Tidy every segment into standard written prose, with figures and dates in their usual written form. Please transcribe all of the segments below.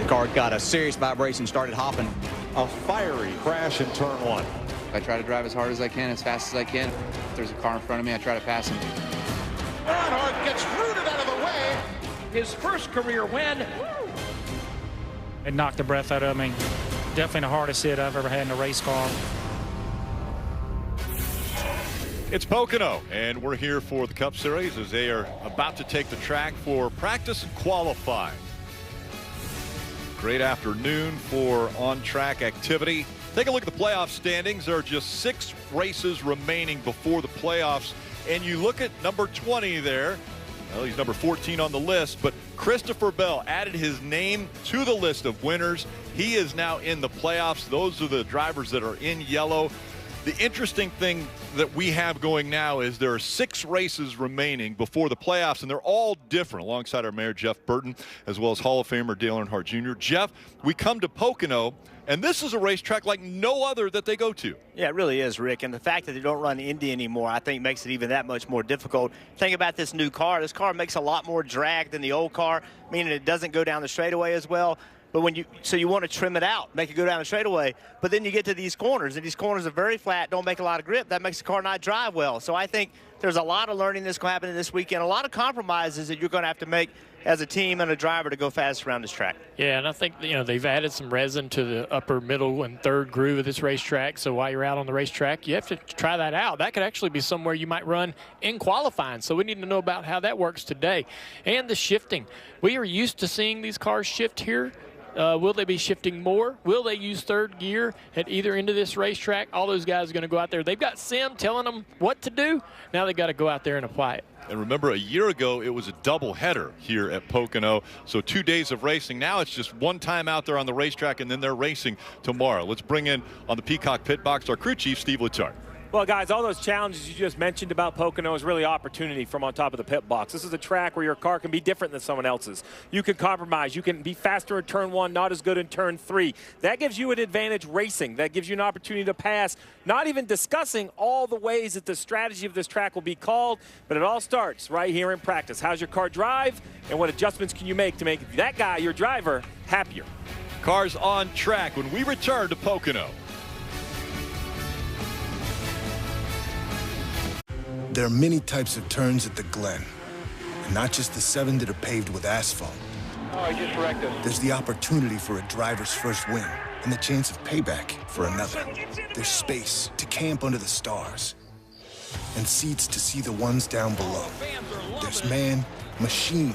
car got a serious vibration, started hopping. A fiery crash in turn one. I try to drive as hard as I can, as fast as I can. If there's a car in front of me, I try to pass him. Earnhardt gets rooted out of the way. His first career win. It knocked the breath out of me. Definitely the hardest hit I've ever had in a race car. It's Pocono, and we're here for the Cup Series as they are about to take the track for practice and qualifying. Great afternoon for on-track activity. Take a look at the playoff standings. There are just 6 races remaining before the playoffs, and you look at number 20 there. Well, he's number 14 on the list, but Christopher Bell added his name to the list of winners. He is now in the playoffs. Those are the drivers that are in yellow. The interesting thing that we have going now is there are 6 races remaining before the playoffs, and they're all different, alongside our mayor, Jeff Burton, as well as Hall of Famer Dale Earnhardt Jr. Jeff, we come to Pocono, and this is a racetrack like no other that they go to. Yeah, it really is, Rick. And the fact that they don't run Indy anymore, I think makes it even that much more difficult. Think about this new car. This car makes a lot more drag than the old car, meaning it doesn't go down the straightaway as well. But so you want to trim it out, make it go down the straightaway, but then you get to these corners, and these corners are very flat, don't make a lot of grip. That makes the car not drive well. So I think there's a lot of learning that's going to happen this weekend, a lot of compromises that you're going to have to make as a team and a driver to go fast around this track. Yeah, and I think, they've added some resin to the upper, middle, and third groove of this racetrack. So while you're out on the racetrack, you have to try that out. That could actually be somewhere you might run in qualifying. So we need to know about how that works today. And the shifting. We are used to seeing these cars shift here. Will they be shifting more? Will they use third gear at either end of this racetrack? All those guys are going to go out there. They've got Sim telling them what to do. Now they've got to go out there and apply it. And remember, a year ago, it was a doubleheader here at Pocono. So 2 days of racing. Now it's just one time out there on the racetrack, and then they're racing tomorrow. Let's bring in on the Peacock Pit Box our crew chief, Steve Letarte. Well, guys, all those challenges you just mentioned about Pocono is really opportunity from on top of the pit box. This is a track where your car can be different than someone else's. You can compromise. You can be faster in turn 1, not as good in turn 3. That gives you an advantage racing. That gives you an opportunity to pass, not even discussing all the ways that the strategy of this track will be called, but it all starts right here in practice. How's your car drive, and what adjustments can you make to make that guy, your driver, happier? Cars on track when we return to Pocono. There are many types of turns at the Glen, and not just the 7 that are paved with asphalt. Oh, I just wrecked us. There's the opportunity for a driver's first win and the chance of payback for another. There's space to camp under the stars and seats to see the ones down below. There's man, machine,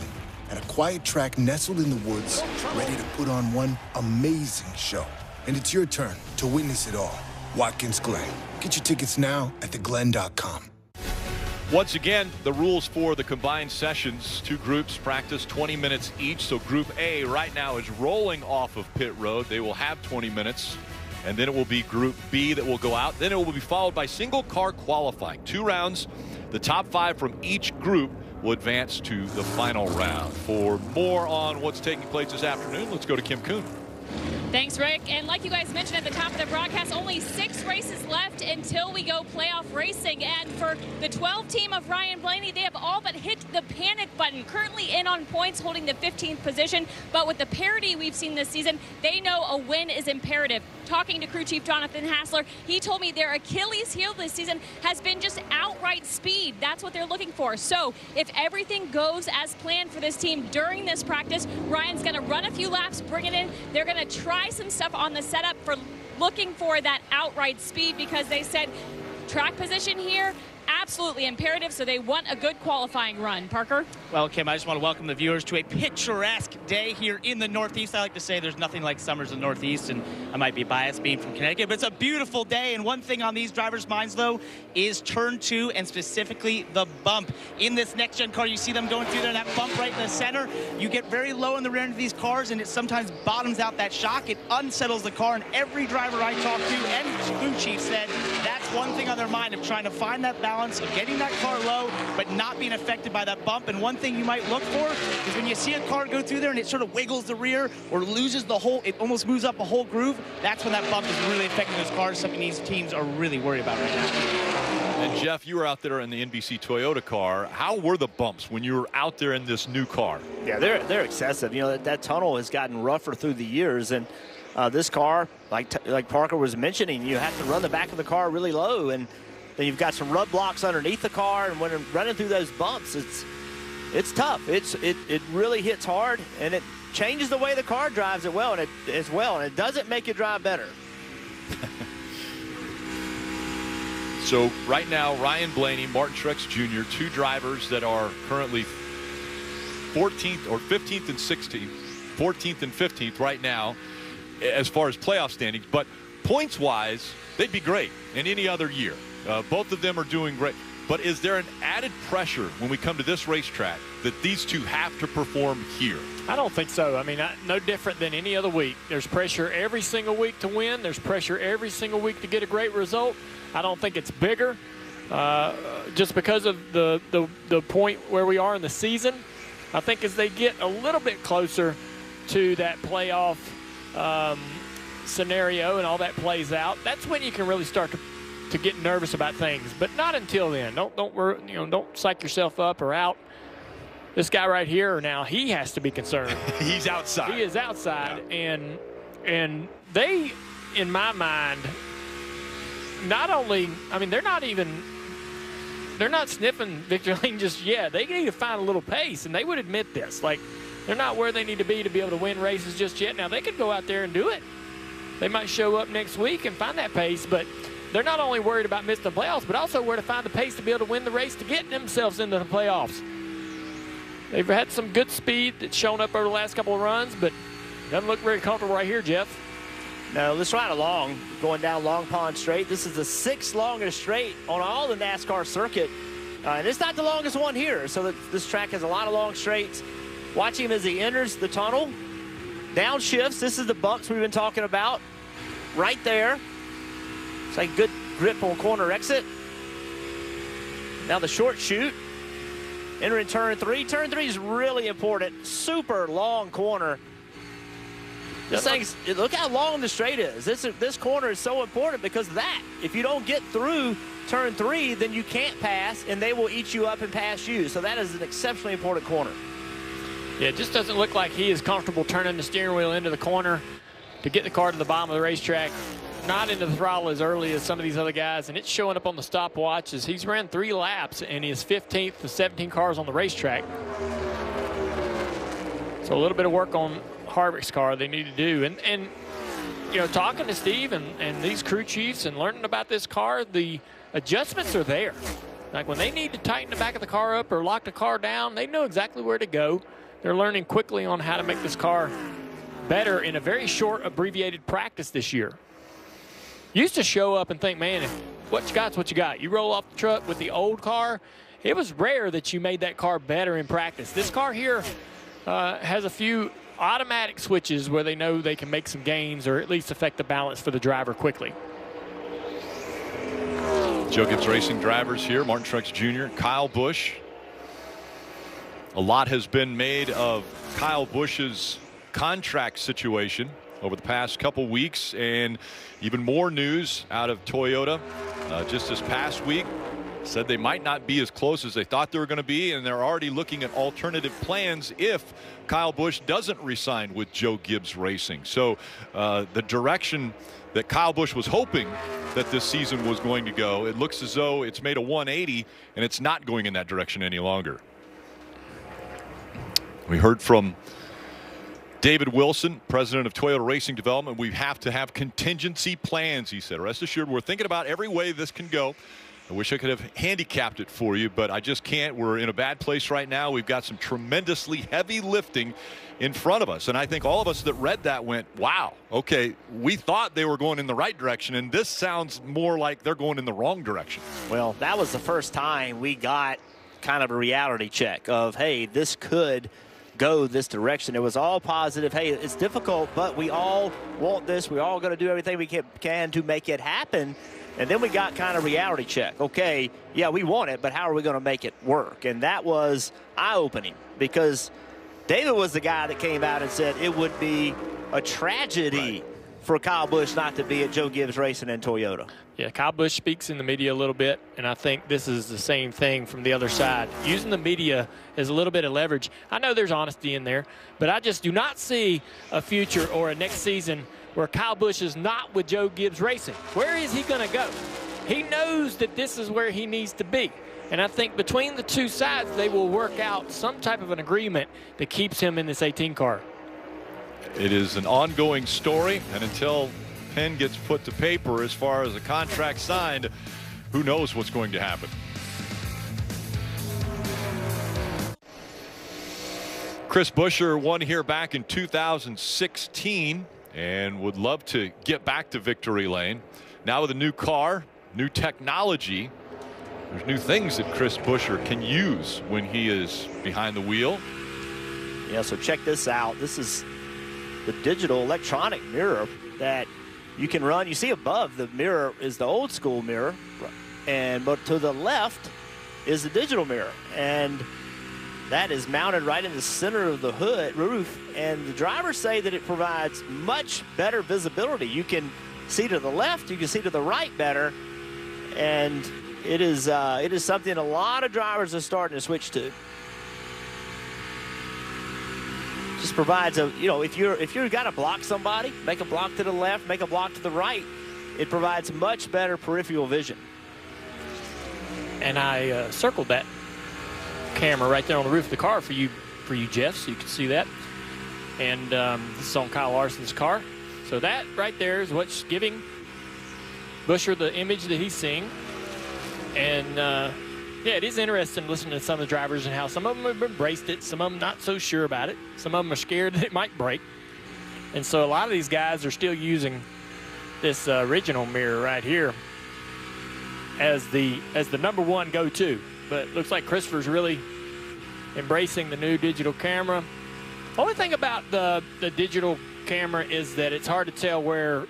and a quiet track nestled in the woods, ready to put on one amazing show. And it's your turn to witness it all. Watkins Glen. Get your tickets now at theglen.com. Once again, the rules for the combined sessions. 2 groups practice 20 minutes each. So Group A right now is rolling off of pit road. They will have 20 minutes. And then it will be Group B that will go out. Then it will be followed by single car qualifying. 2 rounds. The top 5 from each group will advance to the final round. For more on what's taking place this afternoon, let's go to Kim Kuhn. Thanks, Rick. And like you guys mentioned at the top of the broadcast, only 6 races left until we go playoff racing. And for the 12 team of Ryan Blaney, they have all but hit the panic button. Currently in on points, holding the 15th position. But with the parity we've seen this season, they know a win is imperative. Talking to crew chief Jonathan Hassler, he told me their Achilles heel this season has been just outright speed. That's what they're looking for. So if everything goes as planned for this team during this practice, Ryan's going to run a few laps, bring it in. They're going to try some stuff on the setup for looking for that outright speed, because they said track position here absolutely imperative, so they want a good qualifying run. Parker? Well, Kim, I just want to welcome the viewers to a picturesque day here in the Northeast. I like to say there's nothing like summers in the Northeast, and I might be biased being from Connecticut, but it's a beautiful day. And one thing on these drivers' minds, though, is turn 2 and specifically the bump. In this next-gen car, you see them going through there, that bump right in the center. You get very low in the rear end of these cars, and it sometimes bottoms out that shock. It unsettles the car, and every driver I talked to and crew chief said that's one thing on their mind, of trying to find that balance of getting that car low but not being affected by that bump. And one thing you might look for is when you see a car go through there and it sort of wiggles the rear or loses the whole, it almost moves up a whole groove, that's when that bump is really affecting those cars, something these teams are really worried about right now. And Jeff, you were out there in the NBC Toyota car. How were the bumps when you were out there in this new car? Yeah, they're excessive. You know, that tunnel has gotten rougher through the years, and this car, like Parker was mentioning, you have to run the back of the car really low, and then you've got some rub blocks underneath the car, and when running through those bumps, it's tough. It really hits hard, and it changes the way the car drives as well, and it doesn't make you drive better. So right now, Ryan Blaney, Martin Truex Jr., two drivers that are currently 14th or 15th and 16th, 14th and 15th right now as far as playoff standings. But points-wise, they'd be great in any other year. Both of them are doing great. But is there an added pressure when we come to this racetrack that these two have to perform here? I don't think so. I mean, no different than any other week. There's pressure every single week to win. There's pressure every single week to get a great result. I don't think it's bigger just because of the point where we are in the season. I think as they get a little bit closer to that playoff scenario and all that plays out, that's when you can really start to get nervous about things. But not until then. Don't psych yourself up or out. This guy right here now, he has to be concerned. He's outside. He is outside, yeah. and they, in my mind, not only, I mean, they're not sniffing victory lane just yet. They need to find a little pace, and they would admit this. Like, they're not where they need to be able to win races just yet. Now, they could go out there and do it. They might show up next week and find that pace, but they're not only worried about missing the playoffs, but also where to find the pace to be able to win the race to get themselves into the playoffs. They've had some good speed that's shown up over the last couple of runs, but doesn't look very comfortable right here, Jeff. No, let's ride along, going down Long Pond Straight. This is the 6th longest straight on all the NASCAR circuit. And it's not the longest one here, so this track has a lot of long straights. Watch him as he enters the tunnel. Downshifts, this is the bumps we've been talking about. Right there. It's like good grip on corner exit. Now the short chute. Entering turn 3. Turn 3 is really important. Super long corner. Look how long the straight is. This corner is so important because of that. If you don't get through turn 3, then you can't pass, and they will eat you up and pass you. So that is an exceptionally important corner. Yeah, it just doesn't look like he is comfortable turning the steering wheel into the corner to get the car to the bottom of the racetrack. Not into the throttle as early as some of these other guys, and it's showing up on the stopwatch as he's ran 3 laps, and he is 15th to 17 cars on the racetrack. So a little bit of work on Harvick's car they need to do. And you know, talking to Steve and these crew chiefs and learning about this car, the adjustments are there. Like when they need to tighten the back of the car up or lock the car down, they know exactly where to go. They're learning quickly on how to make this car better in a very short, abbreviated practice this year. Used to show up and think, man, what you got's what you got. You roll off the truck with the old car. It was rare that you made that car better in practice. This car here has a few automatic switches where they know they can make some gains or at least affect the balance for the driver quickly. Joe Gibbs Racing drivers here, Martin Truex Jr., Kyle Busch. A lot has been made of Kyle Busch's contract situation over the past couple weeks, and even more news out of Toyota just this past week. Said they might not be as close as they thought they were going to be, and they're already looking at alternative plans if Kyle Busch doesn't re-sign with Joe Gibbs Racing. So the direction that Kyle Busch was hoping that this season was going to go, it looks as though it's made a 180 and it's not going in that direction any longer. We heard from David Wilson, president of Toyota Racing Development. We have to have contingency plans, he said. Rest assured, we're thinking about every way this can go. I wish I could have handicapped it for you, but I just can't. We're in a bad place right now. We've got some tremendously heavy lifting in front of us. And I think all of us that read that went, wow, okay, we thought they were going in the right direction, and this sounds more like they're going in the wrong direction. Well, that was the first time we got kind of a reality check of, hey, this could go this direction. It was all positive. Hey, it's difficult, but we all want this. We're all going to do everything we can to make it happen. And then we got kind of reality check. Okay, yeah, we want it, but how are we going to make it work? And that was eye-opening because David was the guy that came out and said it would be a tragedy for Kyle Busch not to be at Joe Gibbs Racing and Toyota. Yeah, Kyle Busch speaks in the media a little bit, and I think this is the same thing from the other side. Using the media as a little bit of leverage. I know there's honesty in there, but I just do not see a future or a next season where Kyle Busch is not with Joe Gibbs Racing. Where is he going to go? He knows that this is where he needs to be. And I think between the two sides, they will work out some type of an agreement that keeps him in this 18 car. It is an ongoing story, and until pen gets put to paper as far as a contract signed, who knows what's going to happen. Chris Buescher won here back in 2016 and would love to get back to victory lane. Now with a new car, new technology, there's new things that Chris Buescher can use when he is behind the wheel. Yeah, so check this out. This is the digital electronic mirror that you can run. You see above the mirror is the old school mirror, but to the left is the digital mirror, and that is mounted right in the center of the hood roof, and the drivers say that it provides much better visibility. You can see to the left, you can see to the right better, and it is something a lot of drivers are starting to switch to. Just provides a, if you've got to block somebody, make a block to the left, make a block to the right, it provides much better peripheral vision. And I circled that camera right there on the roof of the car for you Jeff, so you can see that. And this is on Kyle Larson's car. So that right there is what's giving Buescher the image that he's seeing. And yeah, it is interesting listening to some of the drivers and how some of them have embraced it, some of them not so sure about it, some of them are scared that it might break. And so a lot of these guys are still using this original mirror right here as the number one go-to. But it looks like Christopher's really embracing the new digital camera. Only thing about the digital camera is that it's hard to tell where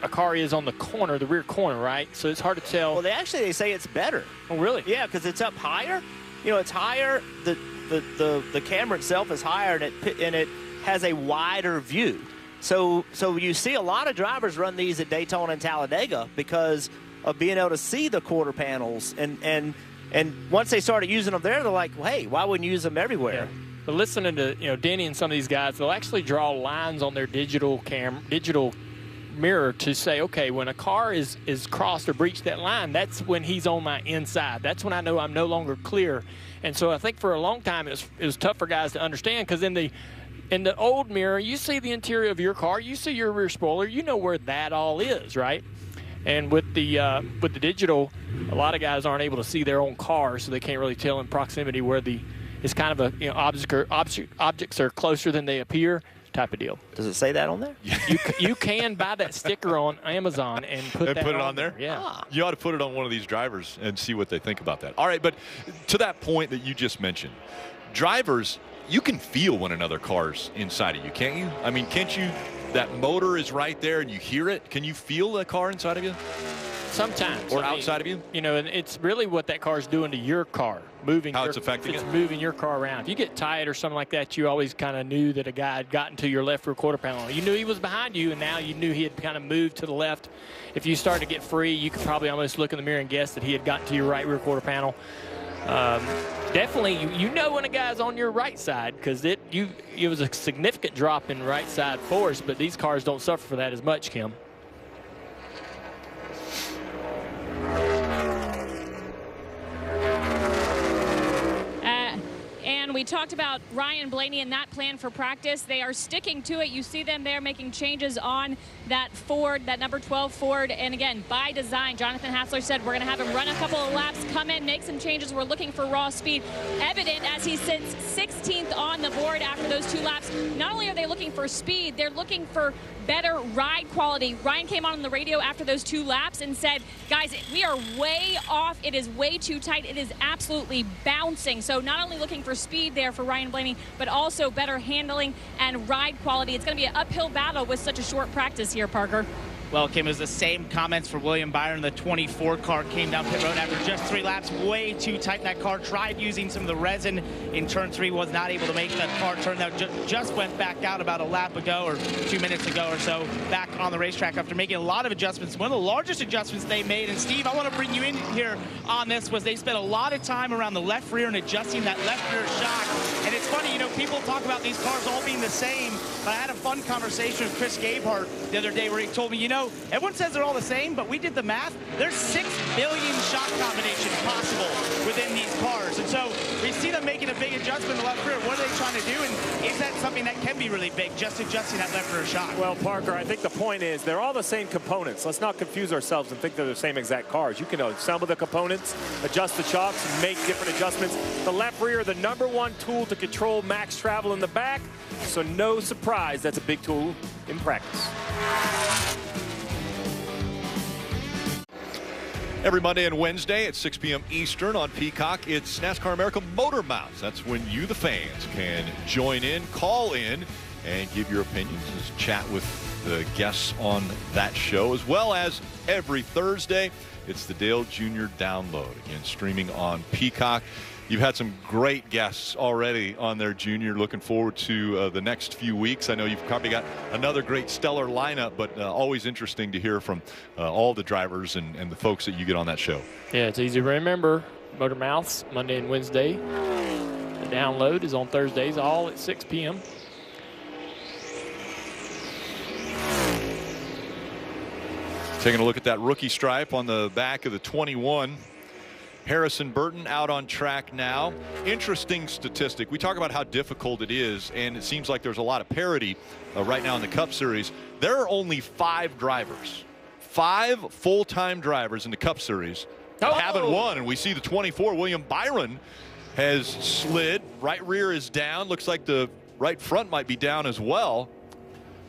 a car is on the corner, the rear corner, right? So it's hard to tell. Well, they say it's better. Oh, really? Yeah, because it's up higher. It's higher. The camera itself is higher, and it has a wider view. So you see a lot of drivers run these at Daytona and Talladega because of being able to see the quarter panels. And once they started using them there, they're like, well, hey, why wouldn't you use them everywhere? Yeah. But listening to Denny and some of these guys, they'll actually draw lines on their digital mirror to say, okay, when a car is crossed or breached that line, that's when he's on my inside. That's when I know I'm no longer clear. And so I think for a long time it was tough for guys to understand, because in the old mirror, you see the interior of your car, you see your rear spoiler, you know where that all is, right? And with the digital, a lot of guys aren't able to see their own car, so they can't really tell in proximity where it's kind of a objects are closer than they appear type of deal. Does it say that on there? You can buy that sticker on Amazon and put it on there? Yeah. You ought to put it on one of these drivers and see what they think about that. All right, but to that point that you just mentioned, drivers, you can feel when another car's inside of you, can't you? I mean, can't you? That motor is right there and you hear it. Can you feel the car inside of you? Sometimes. Or outside of you? And it's really what that car's doing to your car. How it's affecting it? It's moving your car around. If you get tight or something like that, you always kind of knew that a guy had gotten to your left rear quarter panel. You knew he was behind you, and now you knew he had kind of moved to the left. If you started to get free, you could probably almost look in the mirror and guess that he had gotten to your right rear quarter panel. Definitely, you know when a guy's on your right side, because it was a significant drop in right side force, but these cars don't suffer for that as much, Kim. And we talked about Ryan Blaney and that plan for practice. They are sticking to it. You see them there making changes on that Ford, that number 12 Ford. And again, by design, Jonathan Hassler said we're going to have him run a couple of laps, come in, make some changes. We're looking for raw speed, evident as he sits 16th on the board after those 2 laps. Not only are they looking for speed, they're looking for better ride quality. Ryan came on the radio after those 2 laps and said, guys, we are way off. It is way too tight. It is absolutely bouncing. So not only looking for speed there for Ryan Blaney, but also better handling and ride quality. It's going to be an uphill battle with such a short practice here, Parker. Well, Kim, it was the same comments for William Byron. The 24 car came down pit road after just 3 laps, way too tight. That car tried using some of the resin in turn 3, was not able to make that car turn. That just went back out about a lap ago or 2 minutes ago or so, back on the racetrack after making a lot of adjustments. One of the largest adjustments they made, and Steve, I want to bring you in here on this, was they spent a lot of time around the left rear and adjusting that left rear shock. And it's funny, you know, people talk about these cars all being the same, but I had a fun conversation with Chris Gabehart the other day where he told me, you know, everyone says they're all the same, but we did the math. There's 6 billion shock combinations possible within these cars. And so we see them making a big adjustment in the left rear. What are they trying to do? And is that something that can be really big, just adjusting that left rear shock? Well, Parker, I think the point is they're all the same components. Let's not confuse ourselves and think they're the same exact cars. You can assemble the components, adjust the shocks, and make different adjustments. The left rear, the #1 tool to control max travel in the back. So no surprise, that's a big tool in practice. Every Monday and Wednesday at 6 p.m. Eastern on Peacock, it's NASCAR America Motor Mouths. That's when you, the fans, can join in, call in, and give your opinions. Just chat with the guests on that show, as well as every Thursday, it's the Dale Jr. Download, again, streaming on Peacock. You've had some great guests already on there, Junior. Looking forward to the next few weeks. I know you've probably got another great stellar lineup, but always interesting to hear from all the drivers and the folks that you get on that show. Yeah, it's easy to remember. Motor Mouths, Monday and Wednesday. The Download is on Thursdays, all at 6 p.m. Taking a look at that rookie stripe on the back of the 21. Harrison Burton out on track now. Interesting statistic. We talk about how difficult it is, and it seems like there's a lot of parity right now in the Cup Series. There are only 5 drivers, 5 full-time drivers in the Cup Series that haven't won. And we see the 24, William Byron, has slid. Right rear is down. Looks like the right front might be down as well.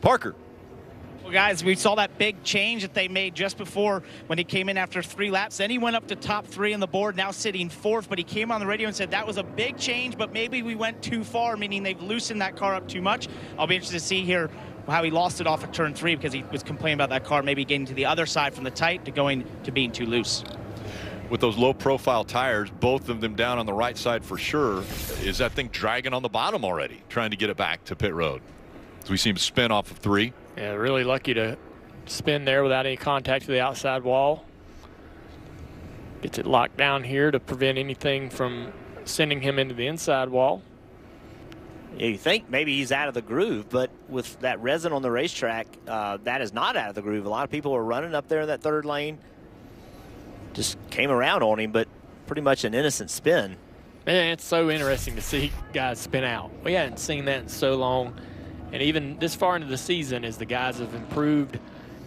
Parker. Well, guys, we saw that big change that they made just before when he came in after 3 laps. Then he went up to top 3 on the board, now sitting 4th. But he came on the radio and said that was a big change, but maybe we went too far, meaning they've loosened that car up too much. I'll be interested to see here how he lost it off at turn 3 because he was complaining about that car maybe getting to the other side from the tight to going to being too loose. With those low-profile tires, both of them down on the right side for sure, is that thing dragging on the bottom already, trying to get it back to pit road? So we see him spin off of 3. Yeah, really lucky to spin there without any contact to the outside wall. Gets it locked down here to prevent anything from sending him into the inside wall. Yeah, you think maybe he's out of the groove, but with that resin on the racetrack, that is not out of the groove. A lot of people are running up there in that 3rd lane. Just came around on him, but pretty much an innocent spin. Man, it's so interesting to see guys spin out. We hadn't seen that in so long. And even this far into the season, as the guys have improved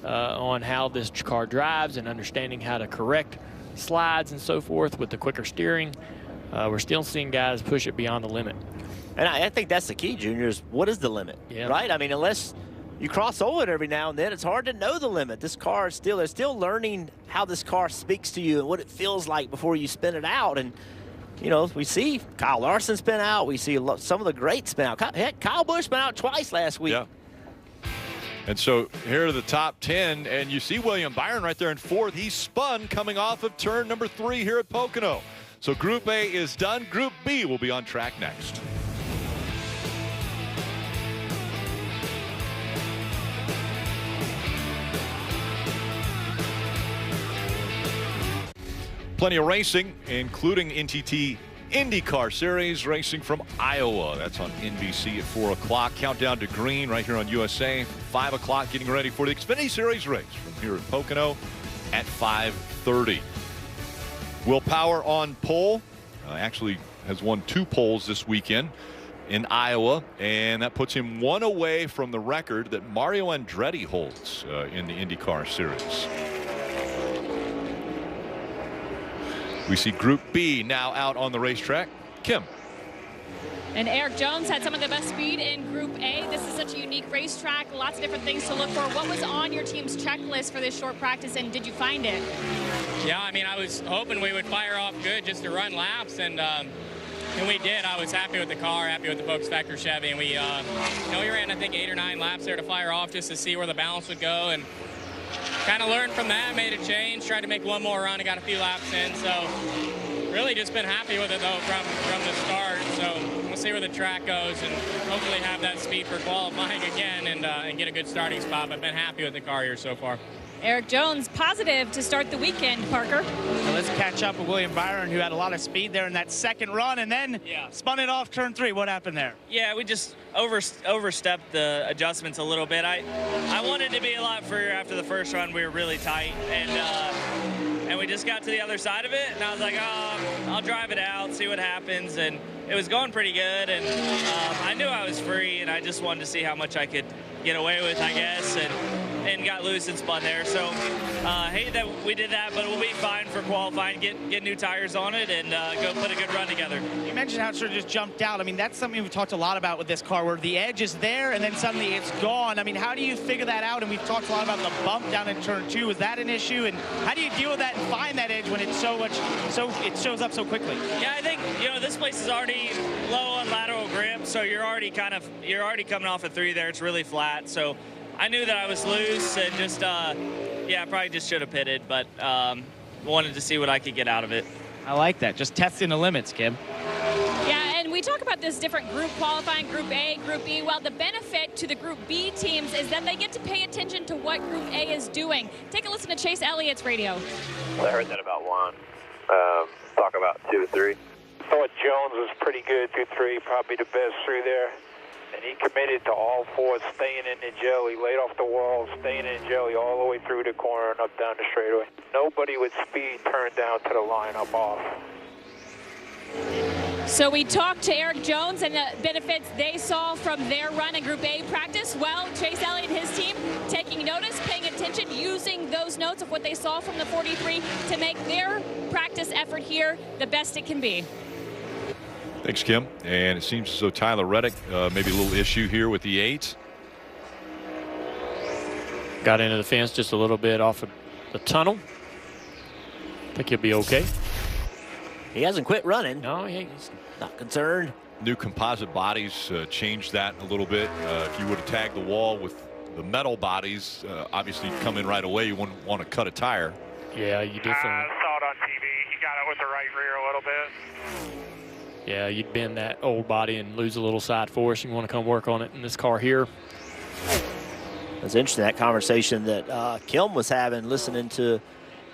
on how this car drives and understanding how to correct slides and so forth with the quicker steering, we're still seeing guys push it beyond the limit. And I think that's the key, Junior, is what is the limit, right? I mean, unless you cross over it every now and then, it's hard to know the limit. This car is still, they're still learning how this car speaks to you and what it feels like before you spin it out. And you know, we see Kyle Larson spin out. We see some of the greats spin out. Heck, Kyle Busch spin out twice last week. Yeah. And so here are the top 10, and you see William Byron right there in 4th. He spun coming off of turn number 3 here at Pocono. So Group A is done. Group B will be on track next. Plenty of racing, including NTT IndyCar Series racing from Iowa. That's on NBC at 4 o'clock. Countdown to green right here on USA. 5 o'clock, getting ready for the Xfinity Series race from here at Pocono at 5:30. Will Power on pole. Actually has won 2 poles this weekend in Iowa, and that puts him 1 away from the record that Mario Andretti holds in the IndyCar Series. We see Group B now out on the racetrack. Kim. And Eric Jones had some of the best speed in Group A. This is such a unique racetrack, lots of different things to look for. What was on your team's checklist for this short practice, and did you find it? Yeah, I mean, I was hoping we would fire off good just to run laps, and we did. I was happy with the car, happy with the Focus Factor Chevy, and we ran, I think, 8 or 9 laps there to fire off just to see where the balance would go. And kind of learned from that, made a change, tried to make one more run and got a few laps in. So really just been happy with it, though, from the start. So we'll see where the track goes and hopefully have that speed for qualifying again and get a good starting spot. But been happy with the car here so far. Eric Jones, positive to start the weekend, Parker. Now let's catch up with William Byron, who had a lot of speed there in that second run and then spun it off turn 3. What happened there? Yeah, we just overstepped the adjustments a little bit. I wanted to be a lot freer after the first run. We were really tight, and we just got to the other side of it, and I was like, I'll drive it out, see what happens, and it was going pretty good, and I knew I was free, and I just wanted to see how much I could get away with, I guess, and got loose and spun there. So hate that we did that, but we'll be fine for qualifying, get new tires on it, and go put a good run together. You mentioned how it sort of just jumped out. I mean, that's something we've talked a lot about with this car, where the edge is there and then suddenly it's gone. I mean, how do you figure that out? And we've talked a lot about the bump down in turn 2. Is that an issue? And how do you deal with that and find that edge when it's it shows up so quickly? Yeah, I think, this place is already low on lateral grip, so you're already coming off a 3 there. It's really flat. So I knew that I was loose and just, probably just should have pitted, but wanted to see what I could get out of it. I like that. Just testing the limits, Kim. Yeah, and we talk about this different group qualifying, Group A, Group B. Well, the benefit to the Group B teams is then they get to pay attention to what Group A is doing. Take a listen to Chase Elliott's radio. I heard that about 1. Talk about 2 or 3. I thought Jones was pretty good through 3, probably the best through there. And he committed to all 4, staying in the jelly, laid off the wall, staying in jelly all the way through the corner and up down the straightaway. Nobody with speed turned down to the line up off. So we talked to Eric Jones and the benefits they saw from their run in Group A practice. Well, Chase Elliott and his team taking notice, paying attention, using those notes of what they saw from the 43 to make their practice effort here the best it can be. Thanks, Kim. And it seems as though Tyler Reddick, maybe a little issue here with the 8. Got into the fence just a little bit off of the tunnel. I think he'll be okay. He hasn't quit running. No, he's not concerned. New composite bodies changed that a little bit. If you would have tagged the wall with the metal bodies, obviously you'd come in right away. You wouldn't want to cut a tire. Yeah, you definitely. I saw it on TV. He got it with the right rear a little bit. Yeah, you'd bend that old body and lose a little side force. You want to come work on it in this car here. It's interesting, that conversation that Kim was having, listening to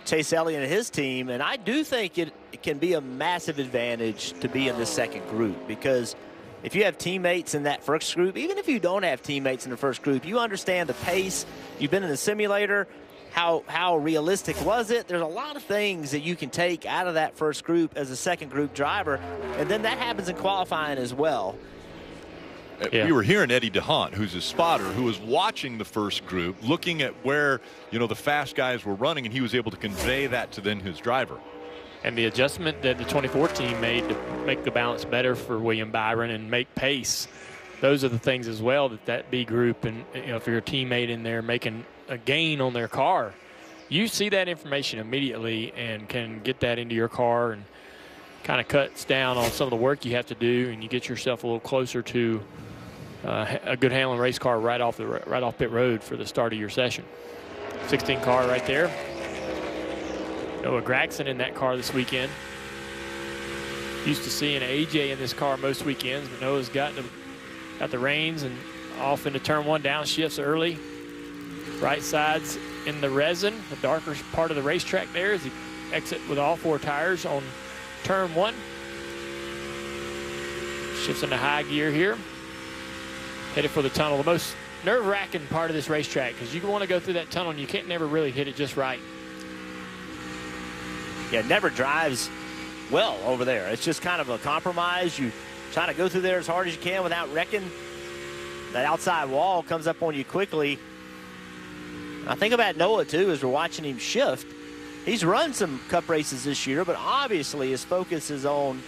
Chase Elliott and his team, and I do think it can be a massive advantage to be in this second group, because if you have teammates in that first group, even if you don't have teammates in the first group, you understand the pace. You've been in the simulator. How realistic was it? There's a lot of things that you can take out of that first group as a second group driver, and then that happens in qualifying as well. Yeah. We were hearing Eddie DeHaan, who's a spotter, who was watching the first group, looking at where the fast guys were running, and he was able to convey that to then his driver. And the adjustment that the 24 team made to make the balance better for William Byron and make pace, those are the things as well that B group, and if you're a teammate in there making a gain on their car, you see that information immediately and can get that into your car, and kind of cuts down on some of the work you have to do, and you get yourself a little closer to a good handling race car right off pit road for the start of your session. 16 car right there. Noah Gragson in that car this weekend. Used to seeing AJ in this car most weekends, but Noah's got the reins and off into turn 1, downshifts early. Right side's in the resin, the darker part of the racetrack there, as he exit with all 4 tires on turn 1. Shifts into high gear here. Headed for the tunnel. The most nerve-wracking part of this racetrack, because you want to go through that tunnel and you can't never really hit it just right. Yeah, it never drives well over there. It's just kind of a compromise. You try to go through there as hard as you can without wrecking. That outside wall comes up on you quickly. I think about Noah, too, as we're watching him shift. He's run some Cup races this year, but obviously his focus is on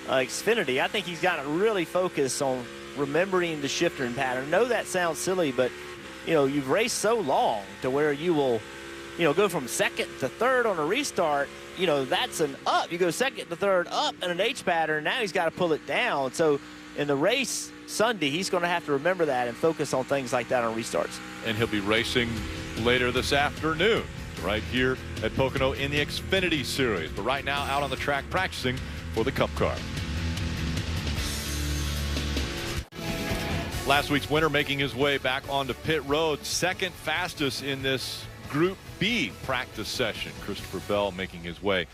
Xfinity. I think he's got to really focus on remembering the shifting pattern. I know that sounds silly, but, you've raced so long to where you will, go from second to third on a restart. That's an up. You go second to third up in an H pattern. Now he's got to pull it down. So in the race Sunday, he's going to have to remember that and focus on things like that on restarts. And he'll be racing later this afternoon right here at Pocono in the Xfinity Series. But right now out on the track practicing for the Cup car. Last week's winner making his way back onto pit road, second fastest in this Group B practice session. Christopher Bell making his way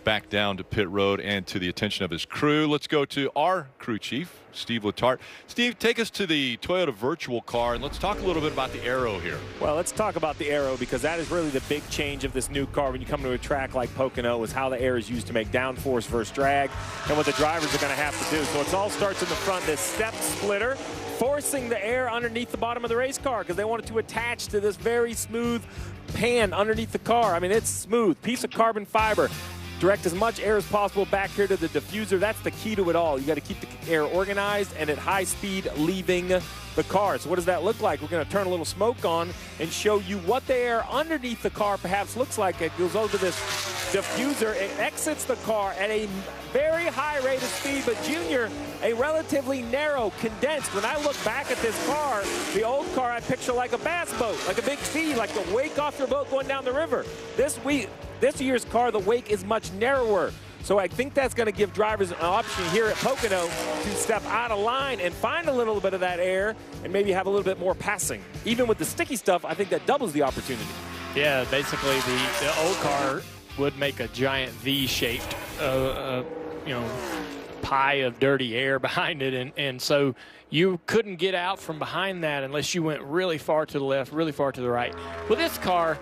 back down to pit road and to the attention of his crew. Let's go to our crew chief, Steve Letarte. Steve, take us to the Toyota virtual car and let's talk a little bit about the aero here. Well, let's talk about the aero because that is really the big change of this new car when you come to a track like Pocono is how the air is used to make downforce versus drag and what the drivers are going to have to do. So it all starts in the front, this step splitter, forcing the air underneath the bottom of the race car because they want it to attach to this very smooth pan underneath the car. I mean, it's smooth, piece of carbon fiber. Direct as much air as possible back here to the diffuser. That's the key to it all. You got to keep the air organized and at high speed leaving the car. So what does that look like? We're going to turn a little smoke on and show you what the air underneath the car perhaps looks like. It goes over this diffuser. It exits the car at a very high rate of speed, but Junior, a relatively narrow, condensed. When I look back at this car, the old car I picture like a bass boat, like a big V, like the wake off your boat going down the river. This year's car, the wake is much narrower. So I think that's going to give drivers an option here at Pocono to step out of line and find a little bit of that air and maybe have a little bit more passing. Even with the sticky stuff, I think that doubles the opportunity. Yeah, basically the old car would make a giant V-shaped, pie of dirty air behind it. And so you couldn't get out from behind that unless you went really far to the left, really far to the right. With this car,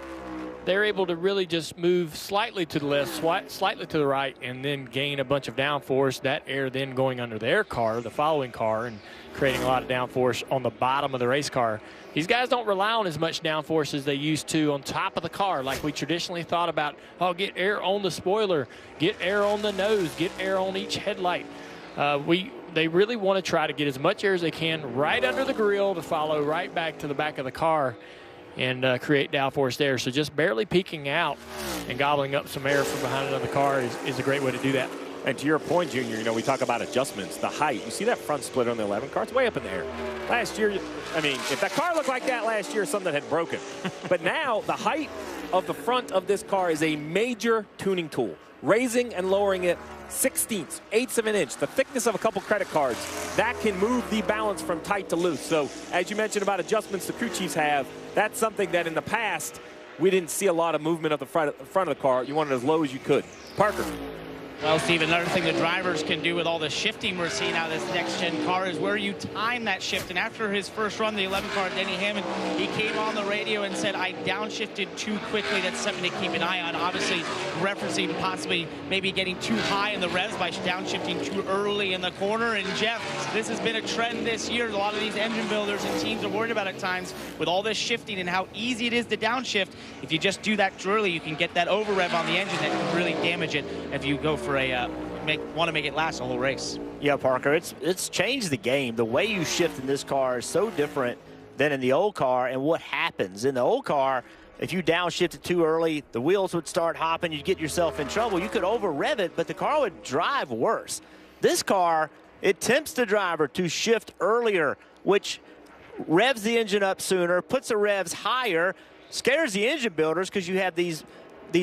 they're able to really just move slightly to the left, slightly to the right, and then gain a bunch of downforce. That air then going under their car, the following car, and creating a lot of downforce on the bottom of the race car. These guys don't rely on as much downforce as they used to on top of the car, like we traditionally thought about, oh, get air on the spoiler, get air on the nose, get air on each headlight. They really want to try to get as much air as they can right under the grill to follow right back to the back of the car and create downforce there. So just barely peeking out and gobbling up some air from behind another car is a great way to do that. And to your point, Junior, we talk about adjustments, the height. You see that front splitter on the 11 car? It's way up in the air. Last year, I mean, if that car looked like that last year, something had broken. But now the height of the front of this car is a major tuning tool. Raising and lowering it 1/16, 1/8 of an inch, the thickness of a couple credit cards. That can move the balance from tight to loose. So as you mentioned about adjustments the crew chiefs have, that's something that in the past we didn't see a lot of movement of the front of the car. You want it as low as you could. Parker. Well, Steve, another thing the drivers can do with all the shifting we're seeing out of this next-gen car is where you time that shift. And after his first run, the 11 car, Denny Hammond, he came on the radio and said, I downshifted too quickly. That's something to keep an eye on. Obviously, referencing possibly maybe getting too high in the revs by downshifting too early in the corner. And, Jeff, this has been a trend this year. A lot of these engine builders and teams are worried about at times with all this shifting and how easy it is to downshift. If you just do that too early, you can get that over-rev on the engine that can really damage it if you go for want to make it last a whole race. Yeah, Parker, it's changed the game. The way you shift in this car is so different than in the old car. And what happens in the old car, if you downshifted too early, the wheels would start hopping, you'd get yourself in trouble. You could over rev it, but the car would drive worse. This car, it tempts the driver to shift earlier, which revs the engine up sooner, puts the revs higher, scares the engine builders because you have these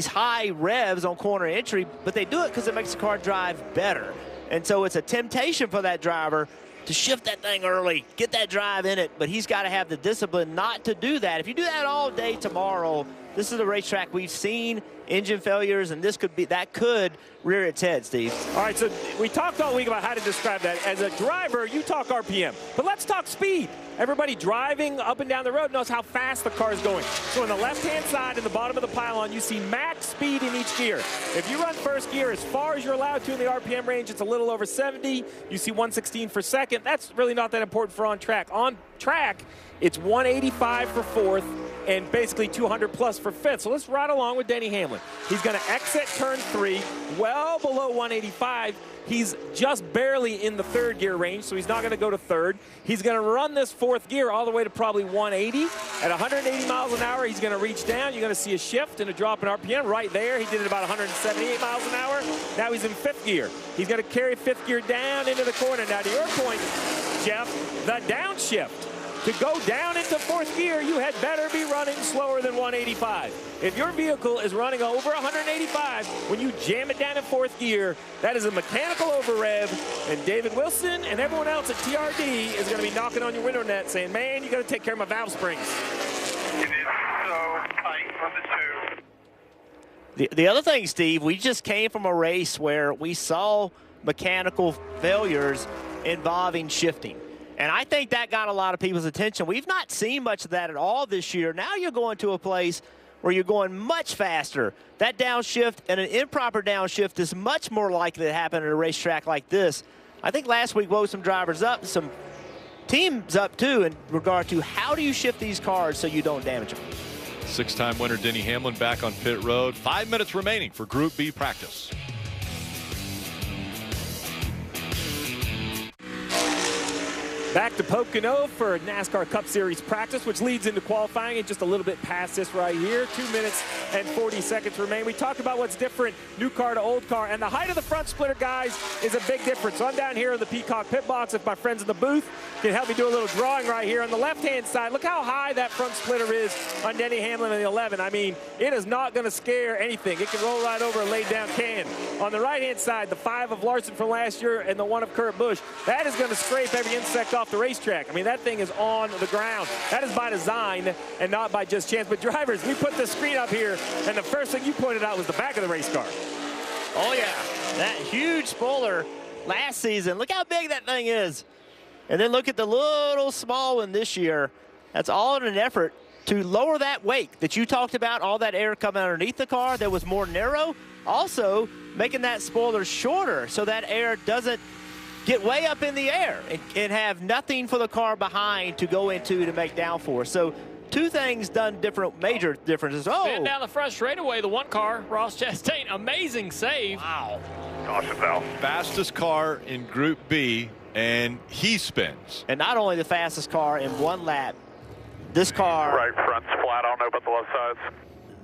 high revs on corner entry, but they do it because it makes the car drive better. And so it's a temptation for that driver to shift that thing early, get that drive in it, but he's got to have the discipline not to do that. If you do that all day tomorrow, this is a racetrack we've seen engine failures, and that could rear its head, Steve. All right, so we talked all week about how to describe that. As a driver, you talk RPM, but let's talk speed. Everybody driving up and down the road knows how fast the car is going. So on the left-hand side, in the bottom of the pylon, you see max speed in each gear. If you run first gear as far as you're allowed to in the RPM range, it's a little over 70. You see 116 per second. That's really not that important for on track. On track, it's 185 for fourth and basically 200 plus for fifth. So let's ride along with Denny Hamlin. He's going to exit turn 3 well below 185. He's just barely in the third gear range, so he's not going to go to third. He's going to run this fourth gear all the way to probably 180. At 180 miles an hour, he's going to reach down. You're going to see a shift and a drop in RPM right there. He did it about 178 miles an hour. Now he's in fifth gear. He's going to carry fifth gear down into the corner. Now, to your point, Jeff, the downshift. To go down into fourth gear, you had better be running slower than 185. If your vehicle is running over 185, when you jam it down in fourth gear, that is a mechanical over rev, and David Wilson and everyone else at TRD is going to be knocking on your window net saying, man, you got to take care of my valve springs. It is so tight for the two. The other thing, Steve, we just came from a race where we saw mechanical failures involving shifting. And I think that got a lot of people's attention. We've not seen much of that at all this year. Now you're going to a place where you're going much faster. That downshift and an improper downshift is much more likely to happen at a racetrack like this. I think last week woke some drivers up, some teams up too, in regard to how do you shift these cars so you don't damage them. Six-time winner Denny Hamlin back on pit road. 5 minutes remaining for Group B practice. Back to Pocono for NASCAR Cup Series practice, which leads into qualifying and just a little bit past this right here. 2 minutes and 40 seconds remain. We talked about what's different, new car to old car, and the height of the front splitter, guys, is a big difference. So I'm down here in the Peacock pit box. If my friends in the booth can help me do a little drawing right here. On the left-hand side, look how high that front splitter is on Denny Hamlin in the 11. I mean, it is not going to scare anything. It can roll right over a laid-down can. On the right-hand side, the 5 of Larson from last year and the 1 of Kurt Busch, that is going to scrape every insect off the racetrack. I mean, that thing is on the ground. That is by design and not by just chance. But drivers, we put the screen up here, and the first thing you pointed out was the back of the race car. Oh, yeah. That huge spoiler last season. Look how big that thing is. And then look at the little small one this year. That's all in an effort to lower that wake that you talked about, all that air coming underneath the car that was more narrow. Also, making that spoiler shorter so that air doesn't get way up in the air and have nothing for the car behind to go into to make downforce. So two things done different, major differences. Oh, Spin down the front straightaway, the one car, Ross Chastain, amazing save. Wow. Caution valve. Fastest car in Group B, and he spins. And not only the fastest car in one lap, this car. Right front's flat. I don't know about the left sides.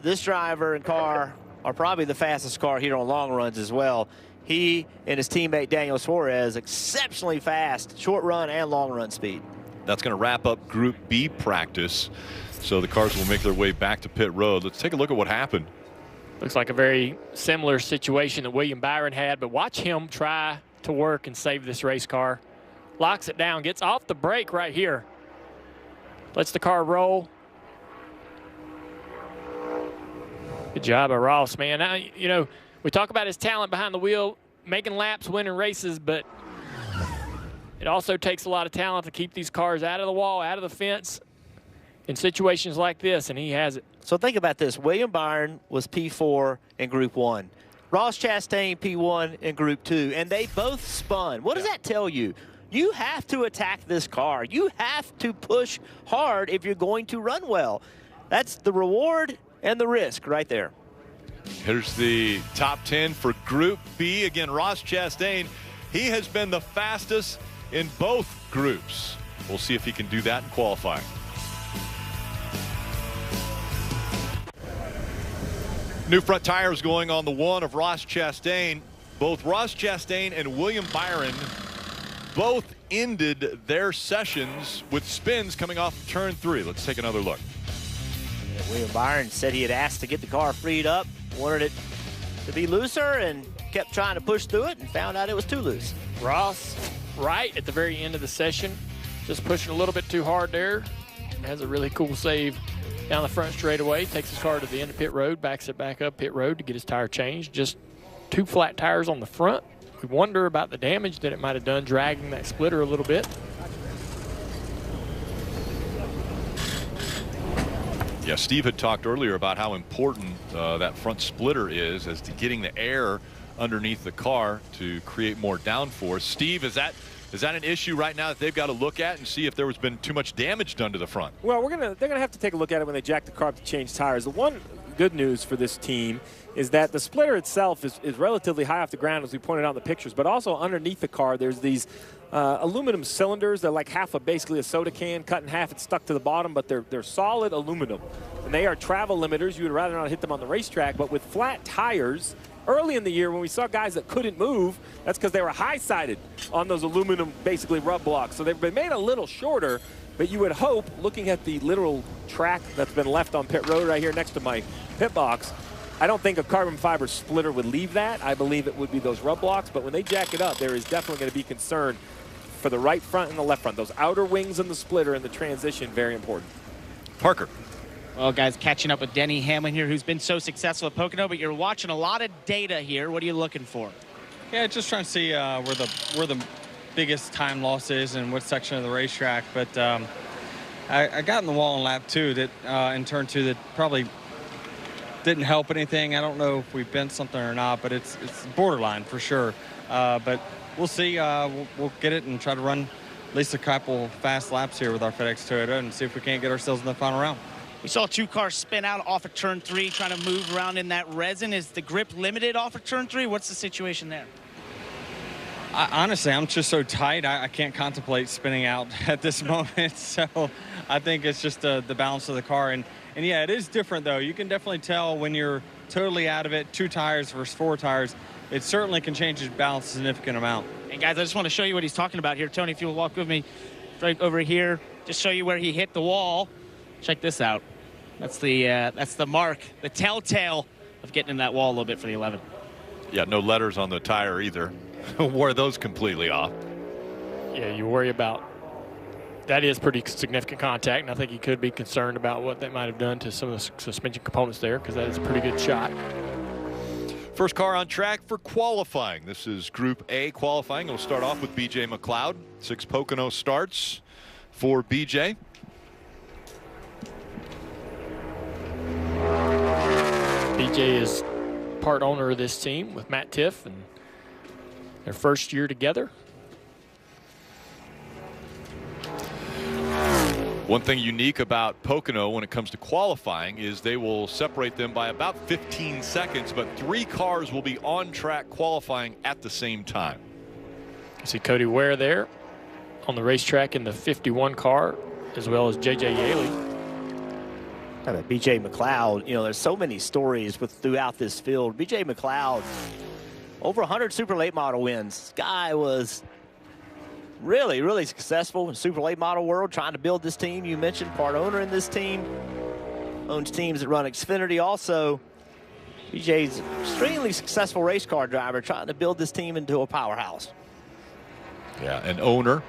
This driver and car are probably the fastest car here on long runs as well. He and his teammate Daniel Suarez, exceptionally fast, short run and long run speed. That's going to wrap up Group B practice. So the cars will make their way back to pit road. Let's take a look at what happened. Looks like a very similar situation that William Byron had, but watch him try to work and save this race car. Locks it down, gets off the brake right here. Lets the car roll. Good job of Ross, man. Now, you know, we talk about his talent behind the wheel, making laps, winning races, but it also takes a lot of talent to keep these cars out of the wall, out of the fence in situations like this, and he has it. So think about this. William Byron was P4 in Group 1. Ross Chastain, P1 in Group 2, and they both spun. What does that tell you? You have to attack this car. You have to push hard if you're going to run well. That's the reward and the risk right there. Here's the top 10 for Group B. Again, Ross Chastain, he has been the fastest in both groups. We'll see if he can do that in qualifying. New front tires going on the 1 of Ross Chastain. Both Ross Chastain and William Byron both ended their sessions with spins coming off of turn 3. Let's take another look. William Byron said he had asked to get the car freed up, wanted it to be looser, and kept trying to push through it and found out it was too loose. Ross, right at the very end of the session, just pushing a little bit too hard there. Has a really cool save down the front straightaway, takes his car to the end of pit road, backs it back up pit road to get his tire changed. Just 2 flat tires on the front. We wonder about the damage that it might have done, dragging that splitter a little bit. Yeah, Steve had talked earlier about how important that front splitter is as to getting the air underneath the car to create more downforce. Steve, is that Is that an issue right now that they've got to look at and see if there has been too much damage done to the front? Well, they're gonna have to take a look at it when they jack the car up to change tires. The one good news for this team is that the splitter itself is relatively high off the ground, as we pointed out in the pictures, but also underneath the car there's these aluminum cylinders. They're like basically a soda can cut in half. It's stuck to the bottom, but they're solid aluminum, and they are travel limiters. You would rather not hit them on the racetrack, but with flat tires, early in the year when we saw guys that couldn't move, that's because they were high-sided on those aluminum, basically rub blocks. So they've been made a little shorter, but you would hope, looking at the literal track that's been left on pit road right here next to my pit box, I don't think a carbon fiber splitter would leave that. I believe it would be those rub blocks, but when they jack it up, there is definitely going to be concern for the right front and the left front. Those outer wings and the splitter and the transition, very important. Parker. Well, guys, catching up with Denny Hamlin here, who's been so successful at Pocono, but you're watching a lot of data here. What are you looking for? Yeah, just trying to see where the biggest time loss is and what section of the racetrack. But I got in the wall in lap 2 that in turn 2 that probably didn't help anything. I don't know if we bent something or not, but it's borderline for sure. But we'll see. We'll get it and try to run at least a couple fast laps here with our FedEx Toyota and see if we can't get ourselves in the final round. We saw 2 cars spin out off of turn 3, trying to move around in that resin. Is the grip limited off of turn 3? What's the situation there? Honestly, I'm just so tight, I can't contemplate spinning out at this moment. So I think it's just the balance of the car. And yeah, it is different, though. You can definitely tell when you're totally out of it, 2 tires versus 4 tires. It certainly can change the balance a significant amount. And, guys, I just want to show you what he's talking about here. Tony, if you'll walk with me right over here, just show you where he hit the wall. Check this out. That's the mark, the telltale of getting in that wall a little bit for the 11. Yeah, no letters on the tire either. Wore those completely off. Yeah, you worry about that is pretty significant contact, and I think you could be concerned about what that might have done to some of the suspension components there, because that is a pretty good shot. First car on track for qualifying. This is Group A qualifying. It'll start off with BJ McLeod. 6 Pocono starts for BJ. BJ is part owner of this team with Matt Tiff, and their first year together. One thing unique about Pocono when it comes to qualifying is they will separate them by about 15 seconds, but 3 cars will be on track qualifying at the same time. You see Cody Ware there on the racetrack in the 51 car, as well as J.J. Yaley. B.J. McLeod, you know, there's so many stories throughout this field. B.J. McLeod, over 100 Super Late Model wins. This guy was really, really successful in Super Late Model world, trying to build this team. You mentioned part owner in this team. Owns teams that run Xfinity also. BJ's extremely successful race car driver, trying to build this team into a powerhouse. Yeah, an owner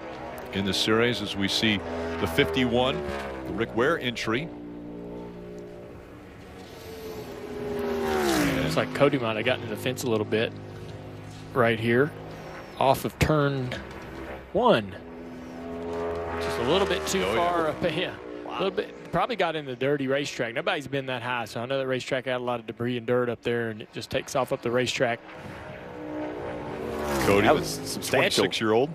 in the series as we see the 51, the Rick Ware entry. It's like Cody might have gotten to the fence a little bit right here off of turn 1. Just a little bit too far up. Yeah, wow. A little bit. Probably got in the dirty racetrack. Nobody's been that high, so I know that racetrack had a lot of debris and dirt up there, and it just takes off up the racetrack. Cody, that was substantial. 26-year-old.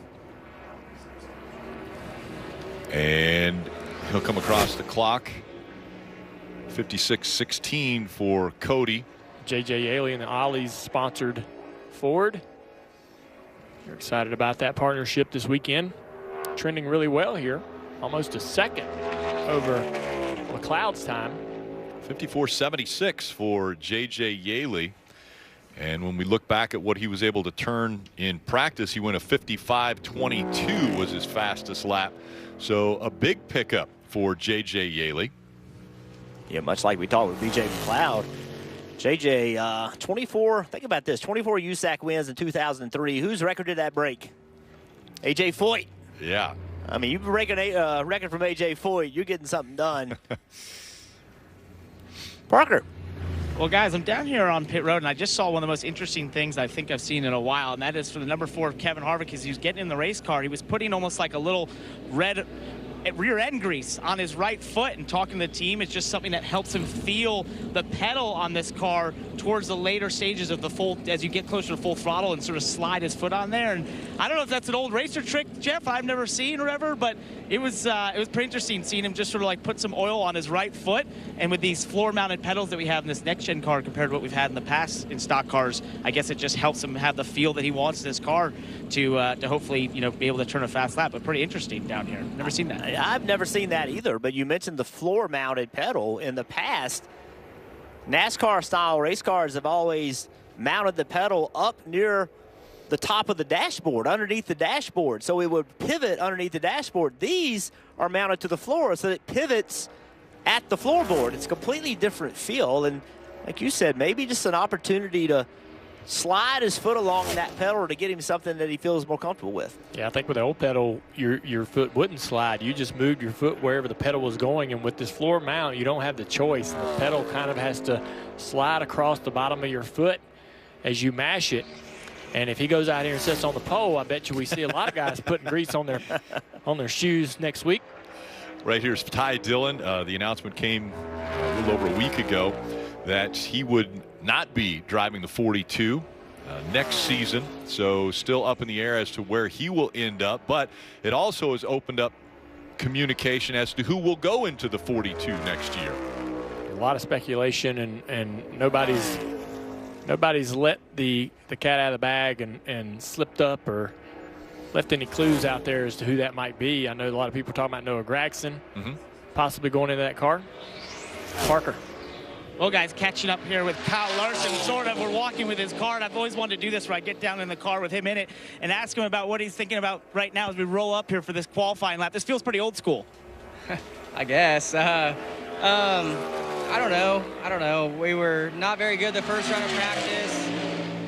And he'll come across the clock. 56-16 for Cody. J.J. Yaley and the Ollie's sponsored Ford. You're excited about that partnership this weekend. Trending really well here. Almost a second over McLeod's time. 54.76 for J.J. Yaley. And when we look back at what he was able to turn in practice, he went a 55.22 was his fastest lap. So a big pickup for J.J. Yaley. Yeah, much like we talked with B.J. McLeod. JJ, 24, think about this, 24 USAC wins in 2003. Whose record did that break? A.J. Foyt. Yeah. I mean, you break a record from A.J. Foyt, you're getting something done. Parker. Well, guys, I'm down here on pit road, and I just saw one of the most interesting things I think I've seen in a while, and that is for the number 4 of Kevin Harvick. As he was getting in the race car, he was putting almost like a little red rear end grease on his right foot, and talking to the team, it's just something that helps him feel the pedal on this car towards the later stages of the full, as you get closer to full throttle, and sort of slide his foot on there. And I don't know if that's an old racer trick, Jeff, I've never seen or ever, but it was pretty interesting seeing him just sort of like put some oil on his right foot. And with these floor-mounted pedals that we have in this next-gen car compared to what we've had in the past in stock cars, I guess it just helps him have the feel that he wants in his car to hopefully, be able to turn a fast lap. But pretty interesting down here. Never seen that. I've never seen that either, but you mentioned the floor-mounted pedal. In the past, NASCAR-style race cars have always mounted the pedal up near the top of the dashboard, underneath the dashboard, so it would pivot underneath the dashboard. These are mounted to the floor, so it pivots at the floorboard. It's a completely different feel, and like you said, maybe just an opportunity to slide his foot along that pedal to get him something that he feels more comfortable with. Yeah, I think with the old pedal, your foot wouldn't slide. You just moved your foot wherever the pedal was going, and with this floor mount, you don't have the choice. The pedal kind of has to slide across the bottom of your foot as you mash it. And if he goes out here and sits on the pole, I bet you we see a lot of guys putting grease on their shoes next week. Right here's Ty Dillon. The announcement came a little over a week ago that he would not be driving the 42 next season, so still up in the air as to where he will end up, but it also has opened up communication as to who will go into the 42 next year. A lot of speculation, and nobody's let the cat out of the bag and slipped up or left any clues out there as to who that might be. I know a lot of people are talking about Noah Gragson possibly going into that car. Parker. Well, guys, catching up here with Kyle Larson, sort of. We're walking with his car, and I've always wanted to do this where I get down in the car with him in it and ask him about what he's thinking about right now as we roll up here for this qualifying lap. This feels pretty old school. I guess. I don't know. We were not very good the first run of practice,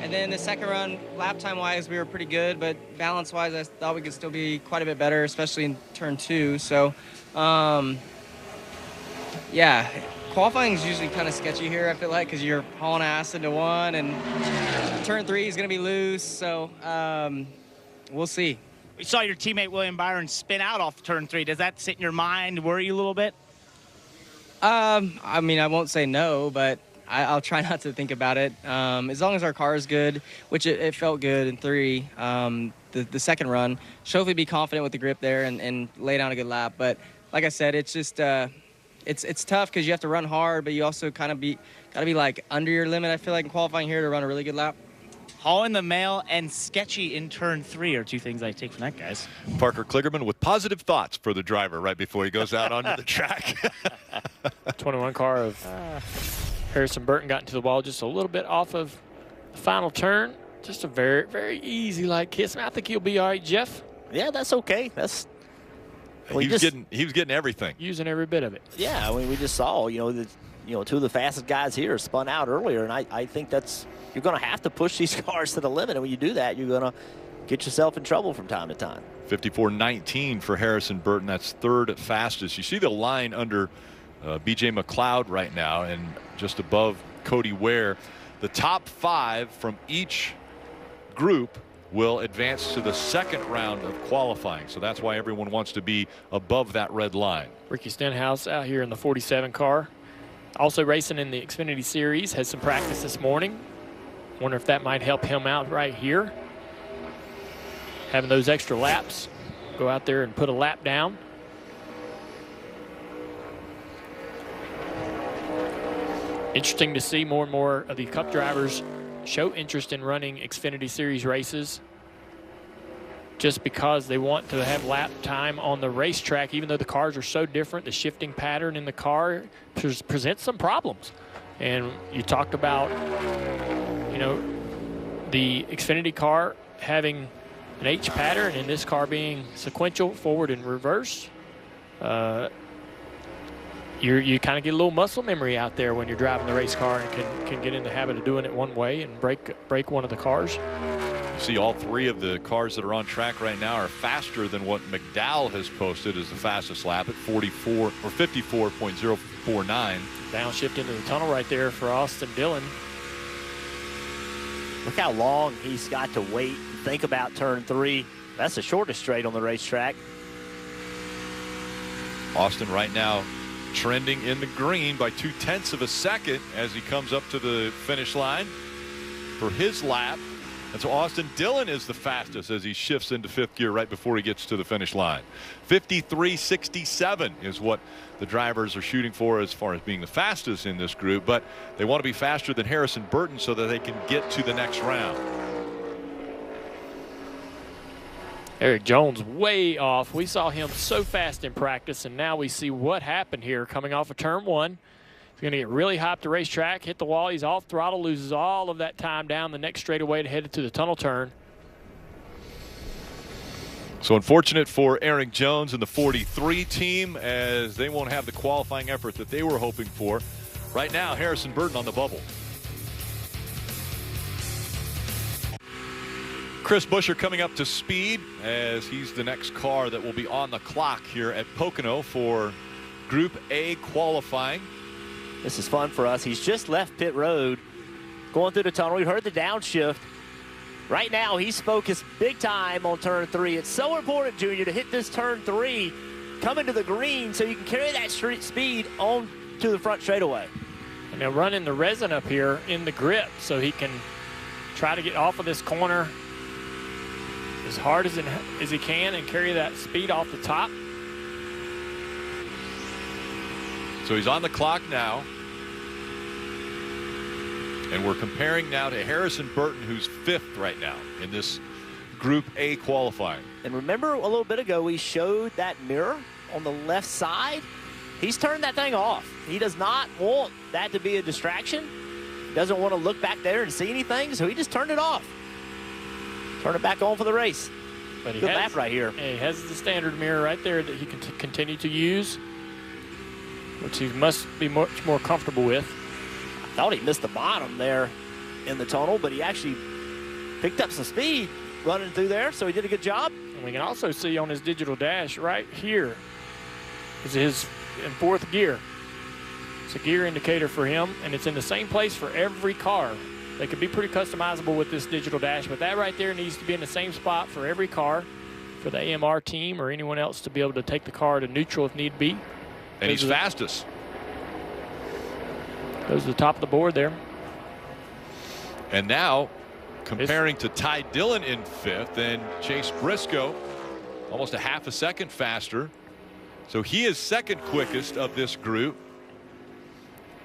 and then the second run, lap time-wise, we were pretty good, but balance-wise, I thought we could still be quite a bit better, especially in turn 2. So, yeah. Qualifying is usually kind of sketchy here, I feel like, because you're hauling ass into one, and turn 3 is going to be loose, so we'll see. We saw your teammate William Byron spin out off turn 3. Does that sit in your mind, worry you a little bit? I mean, I won't say no, but I'll try not to think about it. As long as our car is good, which it felt good in 3, the second run, should hopefully be confident with the grip there and lay down a good lap. But like I said, it's just it's tough because you have to run hard, but you also kind of gotta be like under your limit, I feel like, in qualifying here to run a really good lap. Hauling the mail and sketchy in turn 3 are two things I take from that, guys. Parker Kligerman with positive thoughts for the driver right before he goes out onto the track. 21 car of Harrison Burton got into the wall just a little bit off of the final turn. Just a very, very easy like kiss. I think he'll be all right, Jeff. Yeah, that's okay. That's he was getting everything. Using every bit of it. Yeah, I mean, we just saw, two of the fastest guys here spun out earlier, and I think you're going to have to push these cars to the limit, and when you do that, you're going to get yourself in trouble from time to time. 54.19 for Harrison Burton. That's third fastest. You see the line under B.J. McLeod right now, and just above Cody Ware. The top 5 from each group will advance to the second round of qualifying. So that's why everyone wants to be above that red line. Ricky Stenhouse out here in the 47 car. Also racing in the Xfinity Series. Had some practice this morning. Wonder if that might help him out right here. Having those extra laps. Go out there and put a lap down. Interesting to see more and more of the Cup drivers show interest in running Xfinity Series races just because they want to have lap time on the racetrack. Even though the cars are so different, the shifting pattern in the car presents some problems. And you talked about, the Xfinity car having an H pattern and this car being sequential, forward and reverse. You kind of get a little muscle memory out there when you're driving the race car and can get in the habit of doing it one way and break one of the cars. You see all 3 of the cars that are on track right now are faster than what McDowell has posted as the fastest lap at 44 or 54.049. Downshift into the tunnel right there for Austin Dillon. Look how long he's got to wait and think about turn 3. That's the shortest straight on the racetrack. Austin right now trending in the green by 0.2 of a second as he comes up to the finish line for his lap. And so Austin Dillon is the fastest as he shifts into 5th gear right before he gets to the finish line. 53.67 is what the drivers are shooting for as far as being the fastest in this group, but they want to be faster than Harrison Burton so that they can get to the next round. Eric Jones way off. We saw him so fast in practice, and now we see what happened here coming off of turn 1. He's going to get really high up the racetrack, hit the wall. He's off throttle, loses all of that time down the next straightaway to head to the tunnel turn. So unfortunate for Eric Jones and the 43 team as they won't have the qualifying effort that they were hoping for. Right now, Harrison Burton on the bubble. Chris Buescher coming up to speed as he's the next car that will be on the clock here at Pocono for Group A qualifying. This is fun for us. He's just left pit road, going through the tunnel. We heard the downshift. Right now, he's focused big time on turn 3. It's so important, Junior, to hit this turn 3, come into the green so you can carry that street speed on to the front straightaway. And they're running the resin up here in the grip so he can try to get off of this corner as hard as he can and carry that speed off the top. So he's on the clock now. And we're comparing now to Harrison Burton, who's 5th right now in this Group A qualifying. And remember a little bit ago, we showed that mirror on the left side. He's turned that thing off. He does not want that to be a distraction. He doesn't want to look back there and see anything, so he just turned it off. Turn it back on for the race. But he Good has, lap right here. He has the standard mirror right there that he can continue to use, which he must be much more comfortable with. I thought he missed the bottom there in the tunnel, but he actually picked up some speed running through there, so he did a good job. And we can also see on his digital dash right here is his in 4th gear. It's a gear indicator for him, and it's in the same place for every car. They could be pretty customizable with this digital dash, but that right there needs to be in the same spot for every car, for the AMR team or anyone else to be able to take the car to neutral if need be. And he's fastest. Goes to the top of the board there. And now comparing to Ty Dillon in 5th and Chase Briscoe almost a half a second faster. So he is 2nd quickest of this group.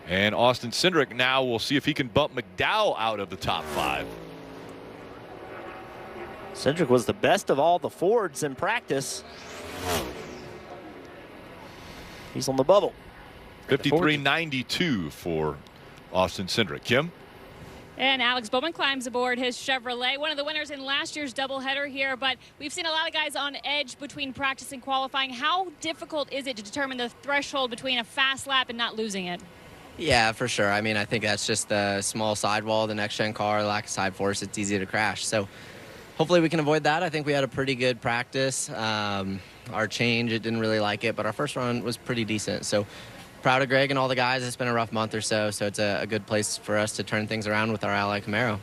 And Austin Cindric now will see if he can bump McDowell out of the top 5. Cindric was the best of all the Fords in practice. He's on the bubble. 53.92 for Austin Cindric. Kim? And Alex Bowman climbs aboard his Chevrolet, one of the winners in last year's doubleheader here. But we've seen a lot of guys on edge between practice and qualifying. How difficult is it to determine the threshold between a fast lap and not losing it? Yeah, for sure. I mean, I think that's just the small sidewall, the next-gen car, lack of side force. It's easy to crash. So hopefully we can avoid that. I think we had a pretty good practice. Our change, it didn't really like it, but our first run was pretty decent. So proud of Greg and all the guys. It's been a rough month or so, so it's a good place for us to turn things around with our Ally Camaro.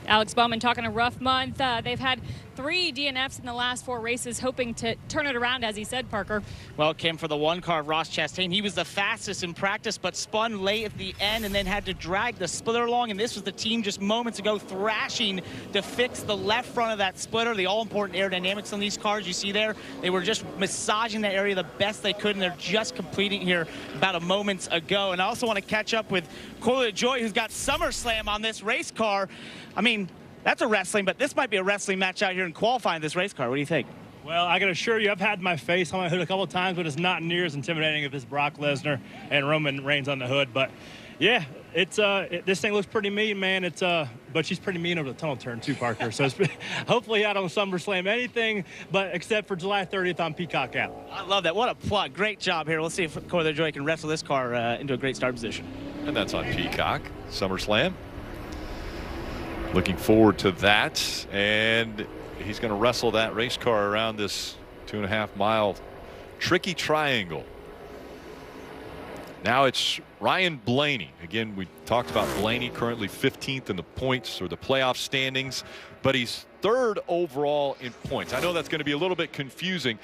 Alex Bowman talking a rough month. They've had 3 DNFs in the last 4 races, hoping to turn it around, as he said, Parker. Well, Kim, for the 1 car, Ross Chastain, he was the fastest in practice, but spun late at the end and then had to drag the splitter along. And this was the team just moments ago thrashing to fix the left front of that splitter. The all-important aerodynamics on these cars, you see there, they were just massaging that area the best they could, and they're just completing here about a moment ago. And I also want to catch up with Corey LaJoie, who's got SummerSlam on this race car. I mean, that's a wrestling, but this might be a wrestling match out here in qualifying this race car. What do you think? Well, I can assure you I've had my face on my hood a couple of times, but it's not near as intimidating if it's Brock Lesnar and Roman Reigns on the hood. But, yeah, it's this thing looks pretty mean, man. But she's pretty mean over the tunnel turn, too, Parker. So it's hopefully out on SummerSlam anything, but except for July 30th on Peacock app. I love that. What a plug. Great job here. Let's see if Corey LaJoie can wrestle this car into a great start position. And that's on Peacock, SummerSlam. Looking forward to that, and he's going to wrestle that race car around this 2.5 mile tricky triangle. Now it's Ryan Blaney. Again, we talked about Blaney currently 15th in the points or the playoff standings, but he's 3rd overall in points. I know that's going to be a little bit confusing,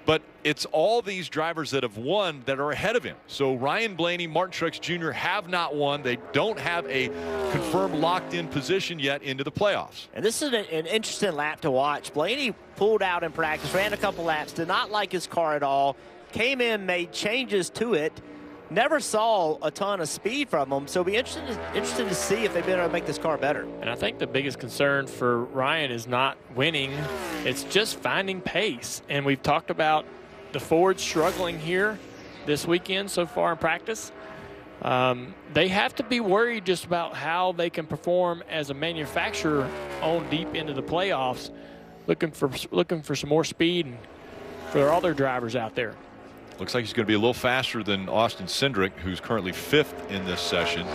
But it's all these drivers that have won that are ahead of him. So Ryan Blaney, Martin Truex Jr. have not won. They don't have a confirmed locked-in position yet into the playoffs. And this is an interesting lap to watch. Blaney pulled out in practice, ran a couple laps, did not like his car at all, came in, made changes to it, never saw a ton of speed from him. So it'll be interesting to see if they've been able to make this car better. And I think the biggest concern for Ryan is not winning. It's just finding pace. And we've talked about the Fords struggling here this weekend so far in practice. They have to be worried just about how they can perform as a manufacturer on deep into the playoffs, looking for some more speed and for all their drivers out there. Looks like he's going to be a little faster than Austin Cindric, who's currently 5th in this session.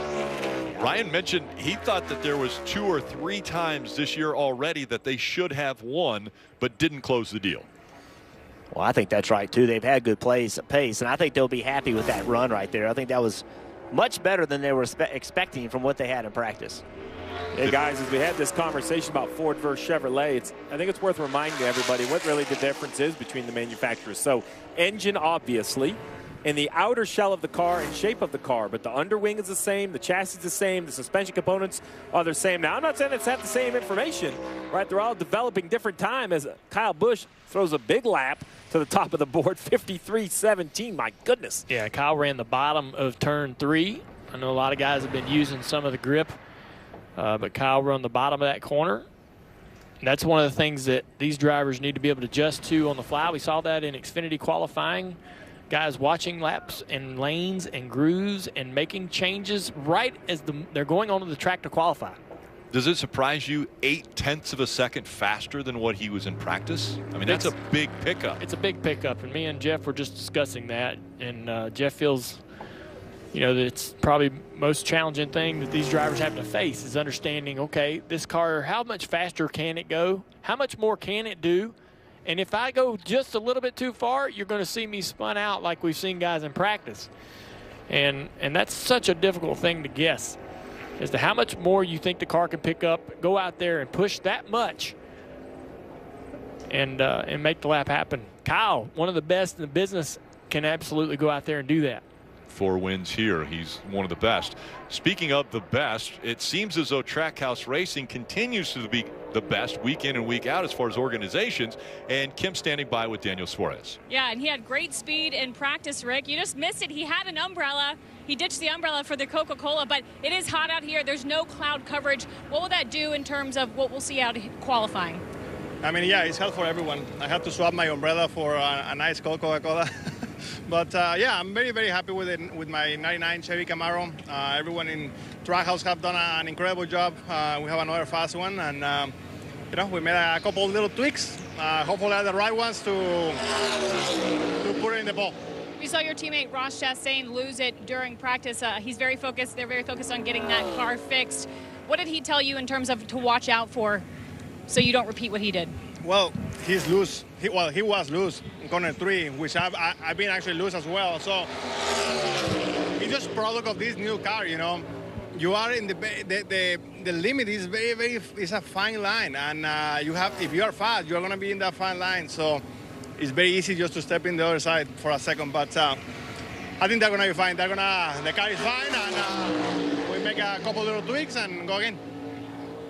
Ryan mentioned he thought that there was 2 or 3 times this year already that they should have won, but didn't close the deal. Well, I think that's right, too. They've had good pace, and I think they'll be happy with that run right there. I think that was much better than they were expecting from what they had in practice. Hey, guys, as we had this conversation about Ford versus Chevrolet, I think it's worth reminding everybody what really the difference is between the manufacturers. So, engine, obviously, and the outer shell of the car and shape of the car, but the underwing is the same, the chassis is the same, the suspension components are the same. Now, I'm not saying it's not the same information, right? They're all developing different time as Kyle Busch throws a big lap to the top of the board, 53.17. My goodness. Yeah, Kyle ran the bottom of turn 3. I know a lot of guys have been using some of the grip, but Kyle run the bottom of that corner. And that's one of the things that these drivers need to be able to adjust to on the fly. We saw that in Xfinity qualifying. Guys watching laps and lanes and grooves and making changes right as they're going onto the track to qualify. Does it surprise you 0.8 of a second faster than what he was in practice? I mean, that's a big pickup. It's a big pickup, and me and Jeff were just discussing that, and Jeff feels, you know, that it's probably most challenging thing that these drivers have to face is understanding, okay, this car, how much faster can it go? How much more can it do? And if I go just a little bit too far, you're going to see me spun out like we've seen guys in practice. And that's such a difficult thing to guess as to how much more you think the car can pick up, go out there and push that much and make the lap happen. Kyle, one of the best in the business, can absolutely go out there and do that. 4 wins here. He's one of the best. Speaking of the best, it seems as though Trackhouse Racing continues to be the best week in and week out as far as organizations, and Kim standing by with Daniel Suarez. Yeah, and he had great speed in practice, Rick. You just missed it. He had an umbrella. He ditched the umbrella for the Coca-Cola, but it is hot out here. There's no cloud coverage. What will that do in terms of what we'll see out qualifying? I mean, yeah, it's hard for everyone. I had to swap my umbrella for a nice Coca-Cola. But yeah, I'm very, very happy with it, with my 99 Chevy Camaro. Everyone in Trackhouse have done an incredible job. We have another fast one, and you know, we made a couple little tweaks. Hopefully, the right ones to put it in the ball. We saw your teammate Ross Chastain lose it during practice. He's very focused. They're very focused on getting that car fixed. What did he tell you in terms of to watch out for, so you don't repeat what he did? Well, he's loose. He was loose in corner 3, which I've been actually loose as well. So it's just product of this new car, you know. You are in the limit is it's a fine line, and if you are fast, you're gonna be in that fine line. So it's very easy just to step in the other side for a second. But I think they're gonna be fine. The car is fine, and we make a couple little tweaks and go again.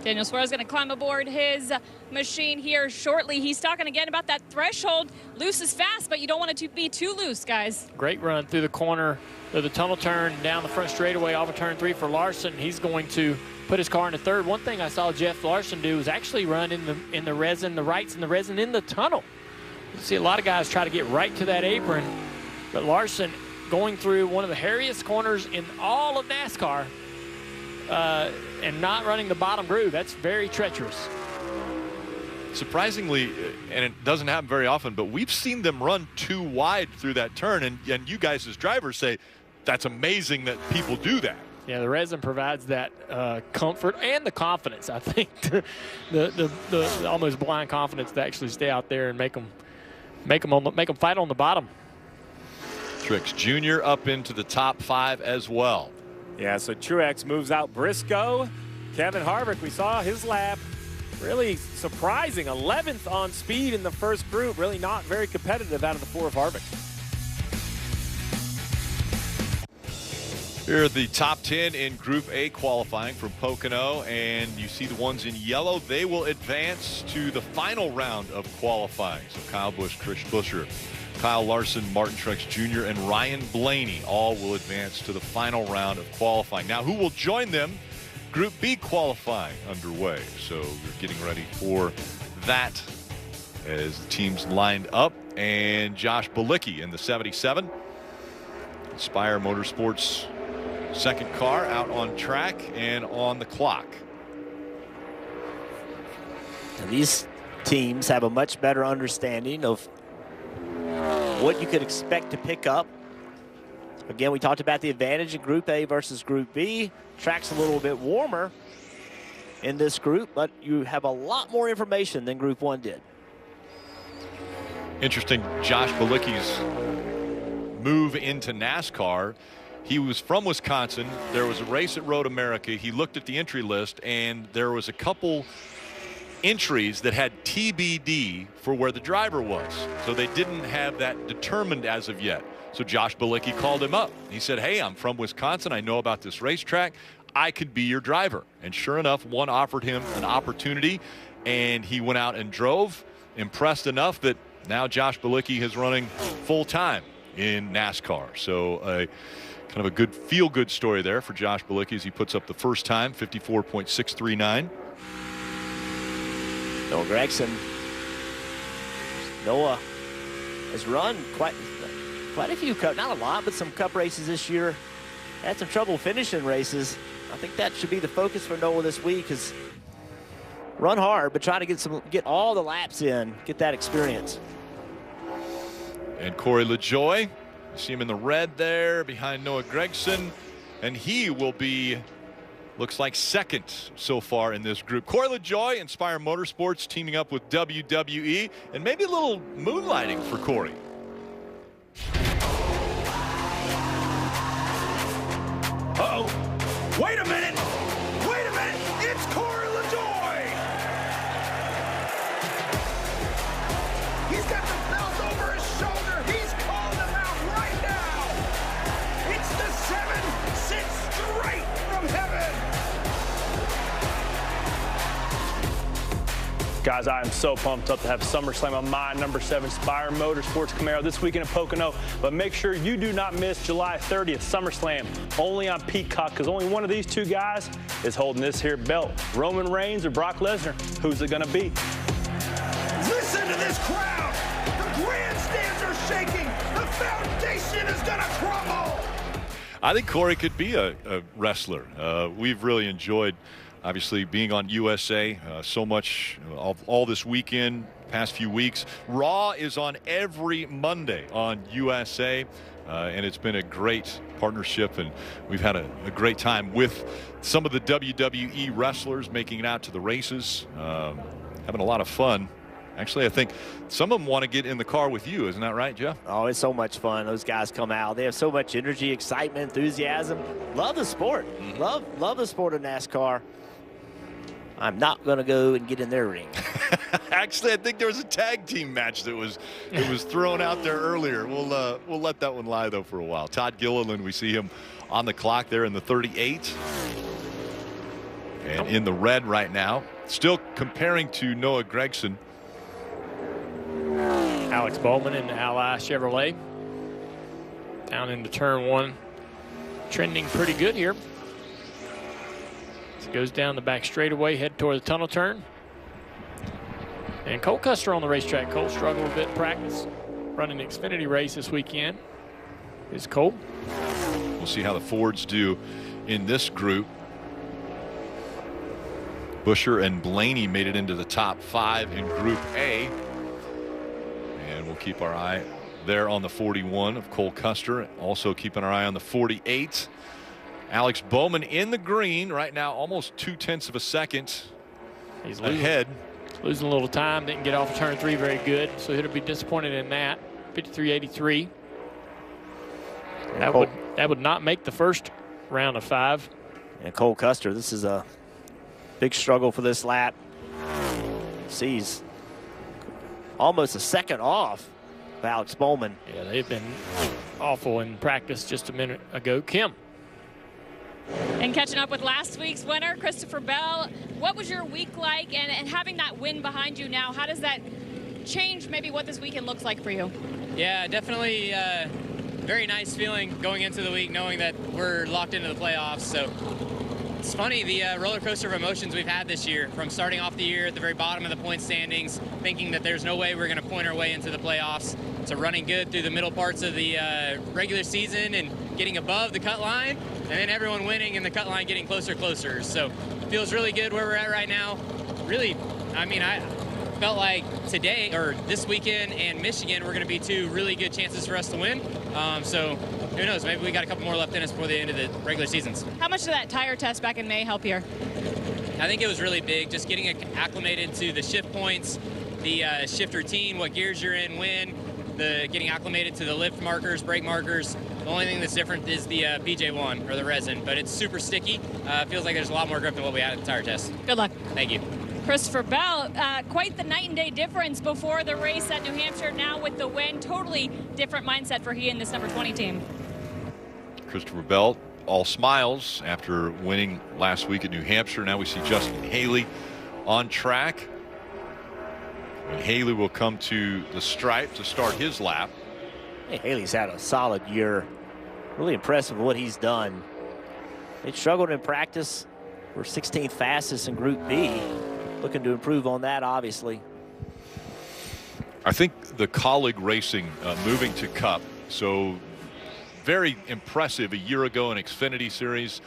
Daniel Suarez is going to climb aboard his machine here shortly. He's talking again about that threshold. Loose is fast, but you don't want it to be too loose, guys. Great run through the corner of the tunnel turn, down the front straightaway off of turn 3 for Larson. He's going to put his car into 3rd. One thing I saw Jeff Larson do was actually run in the resin, the rights in the resin in the tunnel. You see a lot of guys try to get right to that apron, but Larson going through one of the hairiest corners in all of NASCAR, and not running the bottom groove. That's very treacherous. Surprisingly, and it doesn't happen very often, but we've seen them run too wide through that turn, and you guys as drivers say that's amazing that people do that. Yeah, the resin provides that comfort and the confidence, I think, the almost blind confidence to actually stay out there and make them fight on the bottom. Truex Jr. up into the top 5 as well. Yeah, so Truex moves out Briscoe. Kevin Harvick, we saw his lap. really surprising. 11th on speed in the first group. Really not very competitive out of the 4 of Harvick. Here are the top 10 in Group A qualifying from Pocono, and you see the ones in yellow. They will advance to the final round of qualifying. So Kyle Busch, Chris Buescher, Kyle Larson, Martin Truex Jr., and Ryan Blaney all will advance to the final round of qualifying. Now, who will join them? Group B qualifying underway. So we're getting ready for that as the teams lined up. And Josh Bilicki in the 77. Inspire Motorsports second car out on track and on the clock. And these teams have a much better understanding of what you could expect to pick up. Again, we talked about the advantage in Group A versus Group B. Track's a little bit warmer in this group, but you have a lot more information than Group 1 did. Interesting, Josh Bilicki's move into NASCAR. He was from Wisconsin. There was a race at Road America. He looked at the entry list, and there was a couple entries that had TBD for where the driver was. So they didn't have that determined as of yet. So Josh Bilicki called him up. He said, hey, I'm from Wisconsin. I know about this racetrack. I could be your driver. And sure enough, one offered him an opportunity, and he went out and drove, impressed enough that now Josh Bilicki is running full-time in NASCAR. So kind of a good feel-good story there for Josh Bilicki as he puts up the first time, 54.639. Noah Gragson. Noah has run quite a few cup, not a lot, but some cup races this year. Had some trouble finishing races. I think that should be the focus for Noah this week, is run hard, but try to get all the laps in, get that experience. And Corey LaJoie, you see him in the red there behind Noah Gragson, and he will be, looks like, second so far in this group. Corey LaJoie, Inspire Motorsports, teaming up with WWE, and maybe a little moonlighting for Corey. Uh-oh. Wait a minute. Wait a minute. It's Corey LaJoie. He's got the belt over his shoulder. He's calling them out right now. It's the 7 sent straight from heaven. Guys, I am so pumped up to have SummerSlam on my number 7 Inspire Motorsports Camaro this weekend in Pocono. But make sure you do not miss July 30th, SummerSlam, only on Peacock, because only one of these two guys is holding this here belt. Roman Reigns or Brock Lesnar. Who's it going to be? Listen to this crowd. The grandstands are shaking. The foundation is going to crumble. I think Corey could be a wrestler. We've really enjoyed, obviously, being on USA so much all this weekend, past few weeks. Raw is on every Monday on USA, and it's been a great partnership, and we've had a great time with some of the WWE wrestlers making it out to the races, having a lot of fun. Actually, I think some of them want to get in the car with you. Isn't that right, Jeff? Oh, it's so much fun. Those guys come out. They have so much energy, excitement, enthusiasm. Love the sport. Love the sport of NASCAR. I'm not going to go and get in their ring. Actually, I think there was a tag team match that was thrown out there earlier. We'll let that one lie, though, for a while. Todd Gilliland, we see him on the clock there in the 38. And in the red right now. Still comparing to Noah Gragson. Alex Bowman in Ally Chevrolet. Down into turn 1. Trending pretty good here. Goes down the back straightaway, head toward the tunnel turn. And Cole Custer on the racetrack. Cole struggled a bit in practice. Running the Xfinity race this weekend is Cole. We'll see how the Fords do in this group. Buescher and Blaney made it into the top 5 in Group A. And we'll keep our eye there on the 41 of Cole Custer. Also keeping our eye on the 48. Alex Bowman in the green right now, almost 0.2 of a second. He's ahead. Losing a little time. Didn't get off of turn 3 very good, so he'll be disappointed in that. 53.83. That would not make the first round of 5. And Cole Custer, this is a big struggle for this lap. Sees almost a second off of Alex Bowman. Yeah, they've been awful in practice just a minute ago. Kim. And catching up with last week's winner, Christopher Bell, what was your week like? And having that win behind you now, how does that change maybe what this weekend looks like for you? Yeah, definitely very nice feeling going into the week knowing that we're locked into the playoffs. So it's funny, the roller coaster of emotions we've had this year, from starting off the year at the very bottom of the point standings, thinking that there's no way we're going to point our way into the playoffs, to running good through the middle parts of the regular season and getting above the cut line, and then everyone winning and the cut line getting closer and closer. So it feels really good where we're at right now. Really, I mean, I felt like today or this weekend and Michigan were going to be two really good chances for us to win. So who knows, maybe we got a couple more left in us before the end of the regular seasons. How much did that tire test back in May help here? I think it was really big, just getting acclimated to the shift points, the shift routine, what gears you're in, when, getting acclimated to the lift markers, brake markers. The only thing that's different is the PJ1 or the resin, but it's super sticky. Feels like there's a lot more grip than what we had at the tire test. Good luck. Thank you. Christopher Bell, quite the night and day difference before the race at New Hampshire. Now with the win, totally different mindset for he and this number 20 team. Christopher Bell, all smiles after winning last week at New Hampshire. Now we see Justin Haley on track. And Haley will come to the stripe to start his lap. Hey, Haley's had a solid year. Really impressive with what he's done. They struggled in practice. We're 16th fastest in Group B. Looking to improve on that, obviously. I think the colleague racing moving to Cup, so very impressive a year ago in Xfinity Series.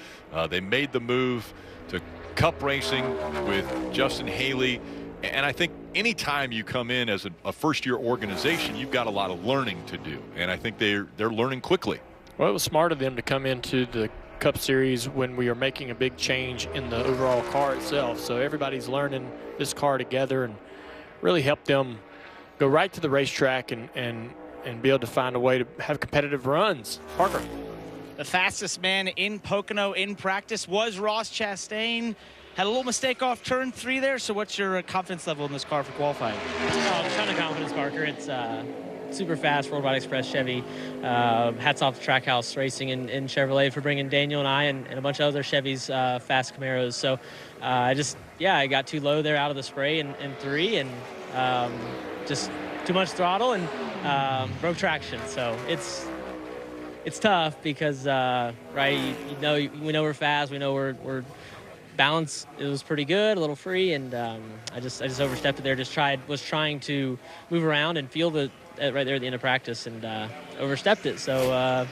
They made the move to Cup racing with Justin Haley. And I think anytime you come in as a first-year organization, you've got a lot of learning to do. And I think they're learning quickly. Well, it was smart of them to come into the Cup Series when we are making a big change in the overall car itself. So everybody's learning this car together and really help them go right to the racetrack and be able to find a way to have competitive runs. Parker. The fastest man in Pocono in practice was Ross Chastain. Had a little mistake off turn 3 there. So what's your confidence level in this car for qualifying? Oh, a ton of confidence, Parker. It's super fast, Worldwide Express Chevy. Hats off to Trackhouse Racing in Chevrolet for bringing Daniel and I and a bunch of other Chevys fast Camaros. So I got too low there out of the spray in 3 and just too much throttle and broke traction. So it's tough because we know we're fast, we know we're balance. It was pretty good, a little free, and I just overstepped it there. Was trying to move around and feel right there at the end of practice, and overstepped it. So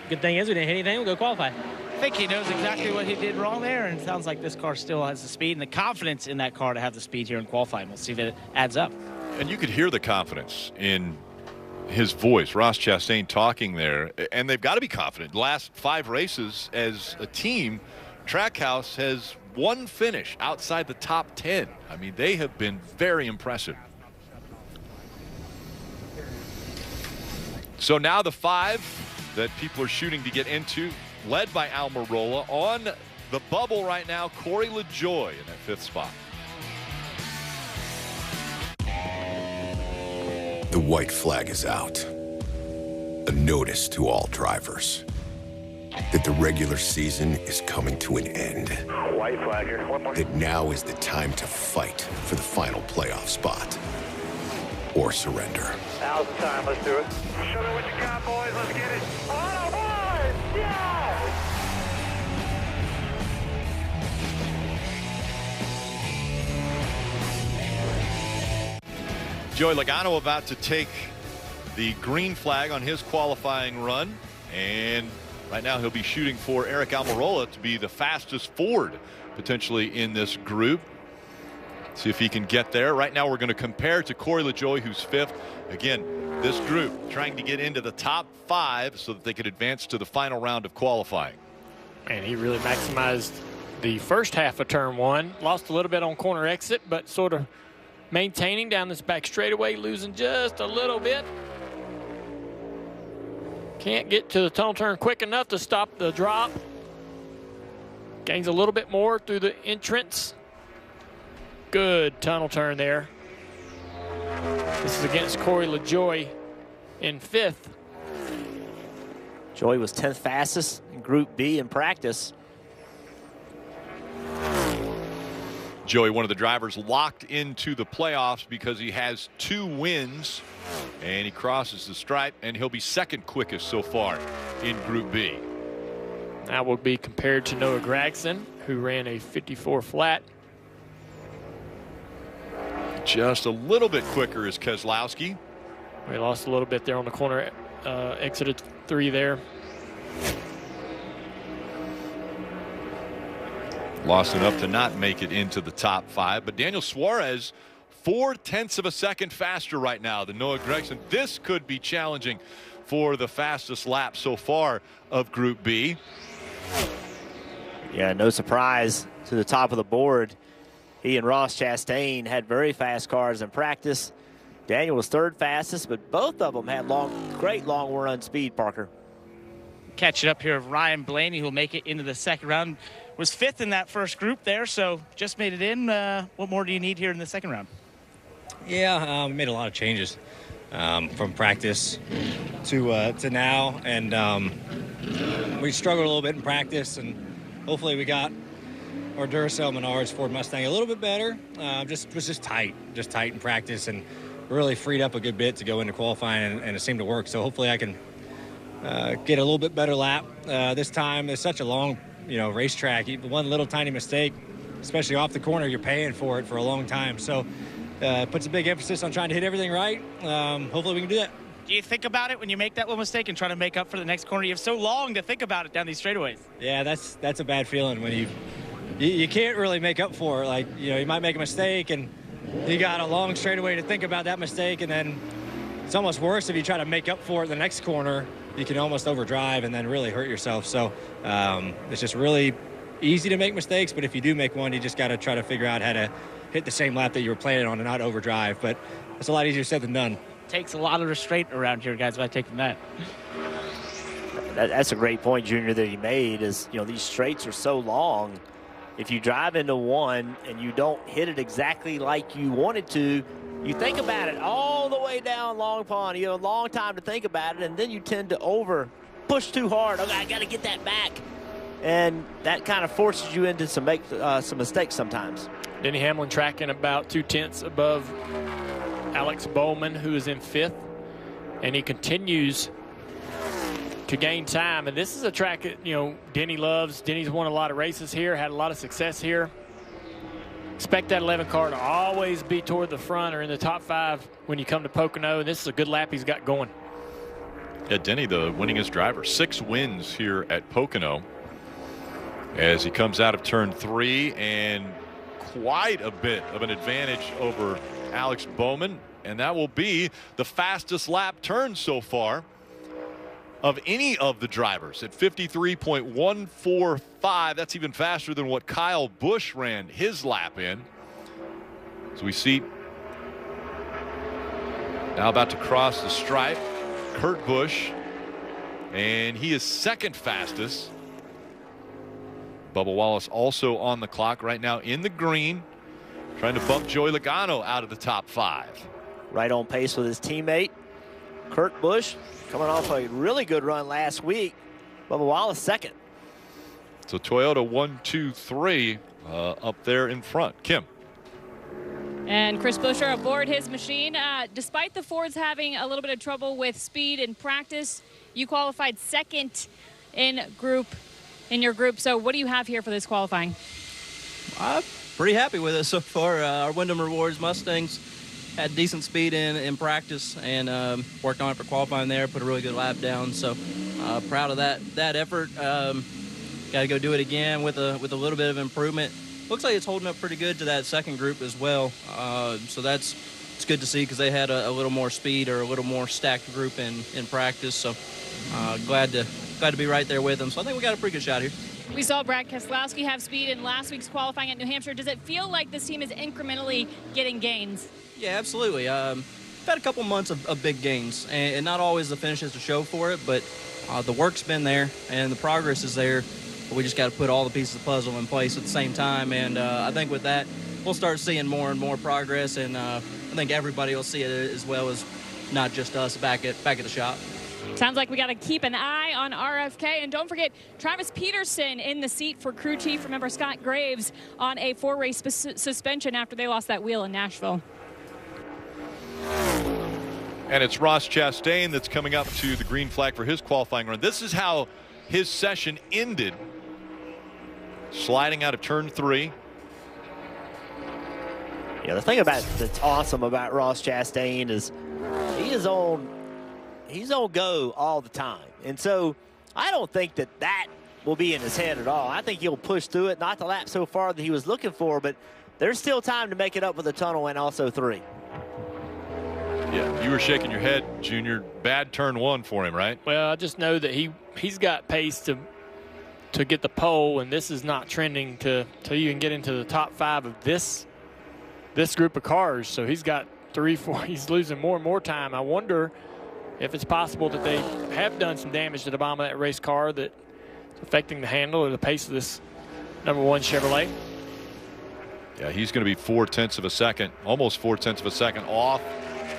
good thing is we didn't hit anything. We'll go qualify. I think he knows exactly what he did wrong there, and it sounds like this car still has the speed and the confidence in that car to have the speed here in qualifying. We'll see if it adds up. And you could hear the confidence in his voice, Ross Chastain talking there, and they've got to be confident. Last 5 races as a team, Trackhouse has one finish outside the top 10. I mean, they have been very impressive. So now the 5 that people are shooting to get into, led by Almirola. On the bubble right now, Corey LaJoie in that 5th spot. The white flag is out. A notice to all drivers that the regular season is coming to an end. White flag here. One more. That now is the time to fight for the final playoff spot. Or surrender. Now's the time. Let's do it. Show me what you got, boys. Let's get it. On a board! Yeah! Joey Logano about to take the green flag on his qualifying run, and right now he'll be shooting for Eric Almirola to be the fastest Ford potentially in this group. See if he can get there. Right now we're going to compare to Corey LaJoie, who's 5th. Again, this group trying to get into the top 5 so that they could advance to the final round of qualifying. And he really maximized the first half of turn 1. Lost a little bit on corner exit, but sort of maintaining down this back straightaway, losing just a little bit. Can't get to the tunnel turn quick enough to stop the drop. Gains a little bit more through the entrance. Good tunnel turn there. This is against Corey LaJoy in 5th. Joy was 10th fastest in Group B in practice. Joey, one of the drivers locked into the playoffs because he has 2 wins, and he crosses the stripe, and he'll be second quickest so far in Group B. That will be compared to Noah Gragson, who ran a 54 flat. Just a little bit quicker is Keselowski. We lost a little bit there on the corner, exited 3 there. Lost enough to not make it into the top 5, but Daniel Suarez 0.4 of a second faster right now than Noah Gragson. This could be challenging for the fastest lap so far of Group B. Yeah, no surprise to the top of the board. He and Ross Chastain had very fast cars in practice. Daniel was 3rd fastest, but both of them had great long run speed, Parker. Catch it up here of Ryan Blaney, who'll make it into the second round. Was 5th in that first group there, so just made it in. What more do you need here in the second round? Yeah, we made a lot of changes from practice to now, and we struggled a little bit in practice, and hopefully we got our Duracell Menards Ford Mustang a little bit better. Was just tight in practice, and really freed up a good bit to go into qualifying, and it seemed to work. So hopefully I can get a little bit better lap this time. It's such a long, racetrack. One little tiny mistake, especially off the corner, you're paying for it for a long time. So puts a big emphasis on trying to hit everything right. Hopefully we can do that. Do you think about it when you make that one mistake and try to make up for the next corner? You have so long to think about it down these straightaways. Yeah, that's a bad feeling when you can't really make up for it. Like, you might make a mistake and you got a long straightaway to think about that mistake, and then it's almost worse if you try to make up for it the next corner. You can almost overdrive and then really hurt yourself. So it's just really easy to make mistakes, but if you do make one, you just got to try to figure out how to hit the same lap that you were planning on and not overdrive. But it's a lot easier said than done. Takes a lot of restraint around here, guys, if I take from that. That's a great point, Junior, that he made is, these straights are so long. If you drive into one and you don't hit it exactly like you wanted to, you think about it all the way down Long Pond. You have a long time to think about it, and then you tend to push too hard. Okay, I got to get that back. And that kind of forces you into some mistakes sometimes. Denny Hamlin tracking about 0.2 above Alex Bowman, who is in 5th, and he continues to gain time. And this is a track that, Denny loves. Denny's won a lot of races here, had a lot of success here. Expect that 11 car to always be toward the front or in the top 5 when you come to Pocono. And this is a good lap he's got going. Yeah, Denny, the winningest driver, 6 wins here at Pocono as he comes out of turn 3, and quite a bit of an advantage over Alex Bowman, and that will be the fastest lap turn so far of any of the drivers at 53.145. That's even faster than what Kyle Busch ran his lap in. So we see now about to cross the stripe, Kurt Busch, and he is second fastest. Bubba Wallace also on the clock right now in the green, trying to bump Joey Logano out of the top 5. Right on pace with his teammate, Kurt Busch, coming off a really good run last week. Bubba Wallace second. So Toyota 1, 2, 3 up there in front. Kim. And Chris Buescher aboard his machine. Despite the Fords having a little bit of trouble with speed in practice, you qualified second in your group. So what do you have here for this qualifying? I'm pretty happy with it so far. Our Wyndham Rewards Mustangs had decent speed in practice, and worked on it for qualifying there, put a really good lap down. So proud of that effort. Got to go do it again with a little bit of improvement. Looks like it's holding up pretty good to that second group as well. So it's good to see, because they had a little more speed, or a little more stacked group in practice. So glad to be right there with them. So I think we got a pretty good shot here. We saw Brad Keselowski have speed in last week's qualifying at New Hampshire. Does it feel like this team is incrementally getting gains? Yeah, absolutely. We've had a couple months of big gains, and not always the finishes to show for it, but the work's been there and the progress is there. But we just got to put all the pieces of the puzzle in place at the same time, and I think with that, we'll start seeing more and more progress, and I think everybody will see it as well as not just us back at the shop. Sounds like we got to keep an eye on RFK. And don't forget, Travis Peterson in the seat for crew chief. Remember, Scott Graves on a 4-race suspension after they lost that wheel in Nashville. And it's Ross Chastain that's coming up to the green flag for his qualifying run. This is how his session ended. Sliding out of turn 3. Yeah, the thing that's awesome about Ross Chastain is he's on go all the time. And so I don't think that will be in his head at all. I think he'll push through it, not the lap so far that he was looking for, but there's still time to make it up with the tunnel and also 3. Yeah, you were shaking your head, Junior. Bad turn 1 for him, right? Well, I just know that he's got pace to get the pole, and this is not trending to even get into the top 5 of this group of cars. So he's got 3, 4. He's losing more and more time. I wonder if it's possible that they have done some damage to the bottom of that race car that's affecting the handle or the pace of this number 1 Chevrolet. Yeah, he's going to be 0.4 of a second, almost 0.4 of a second off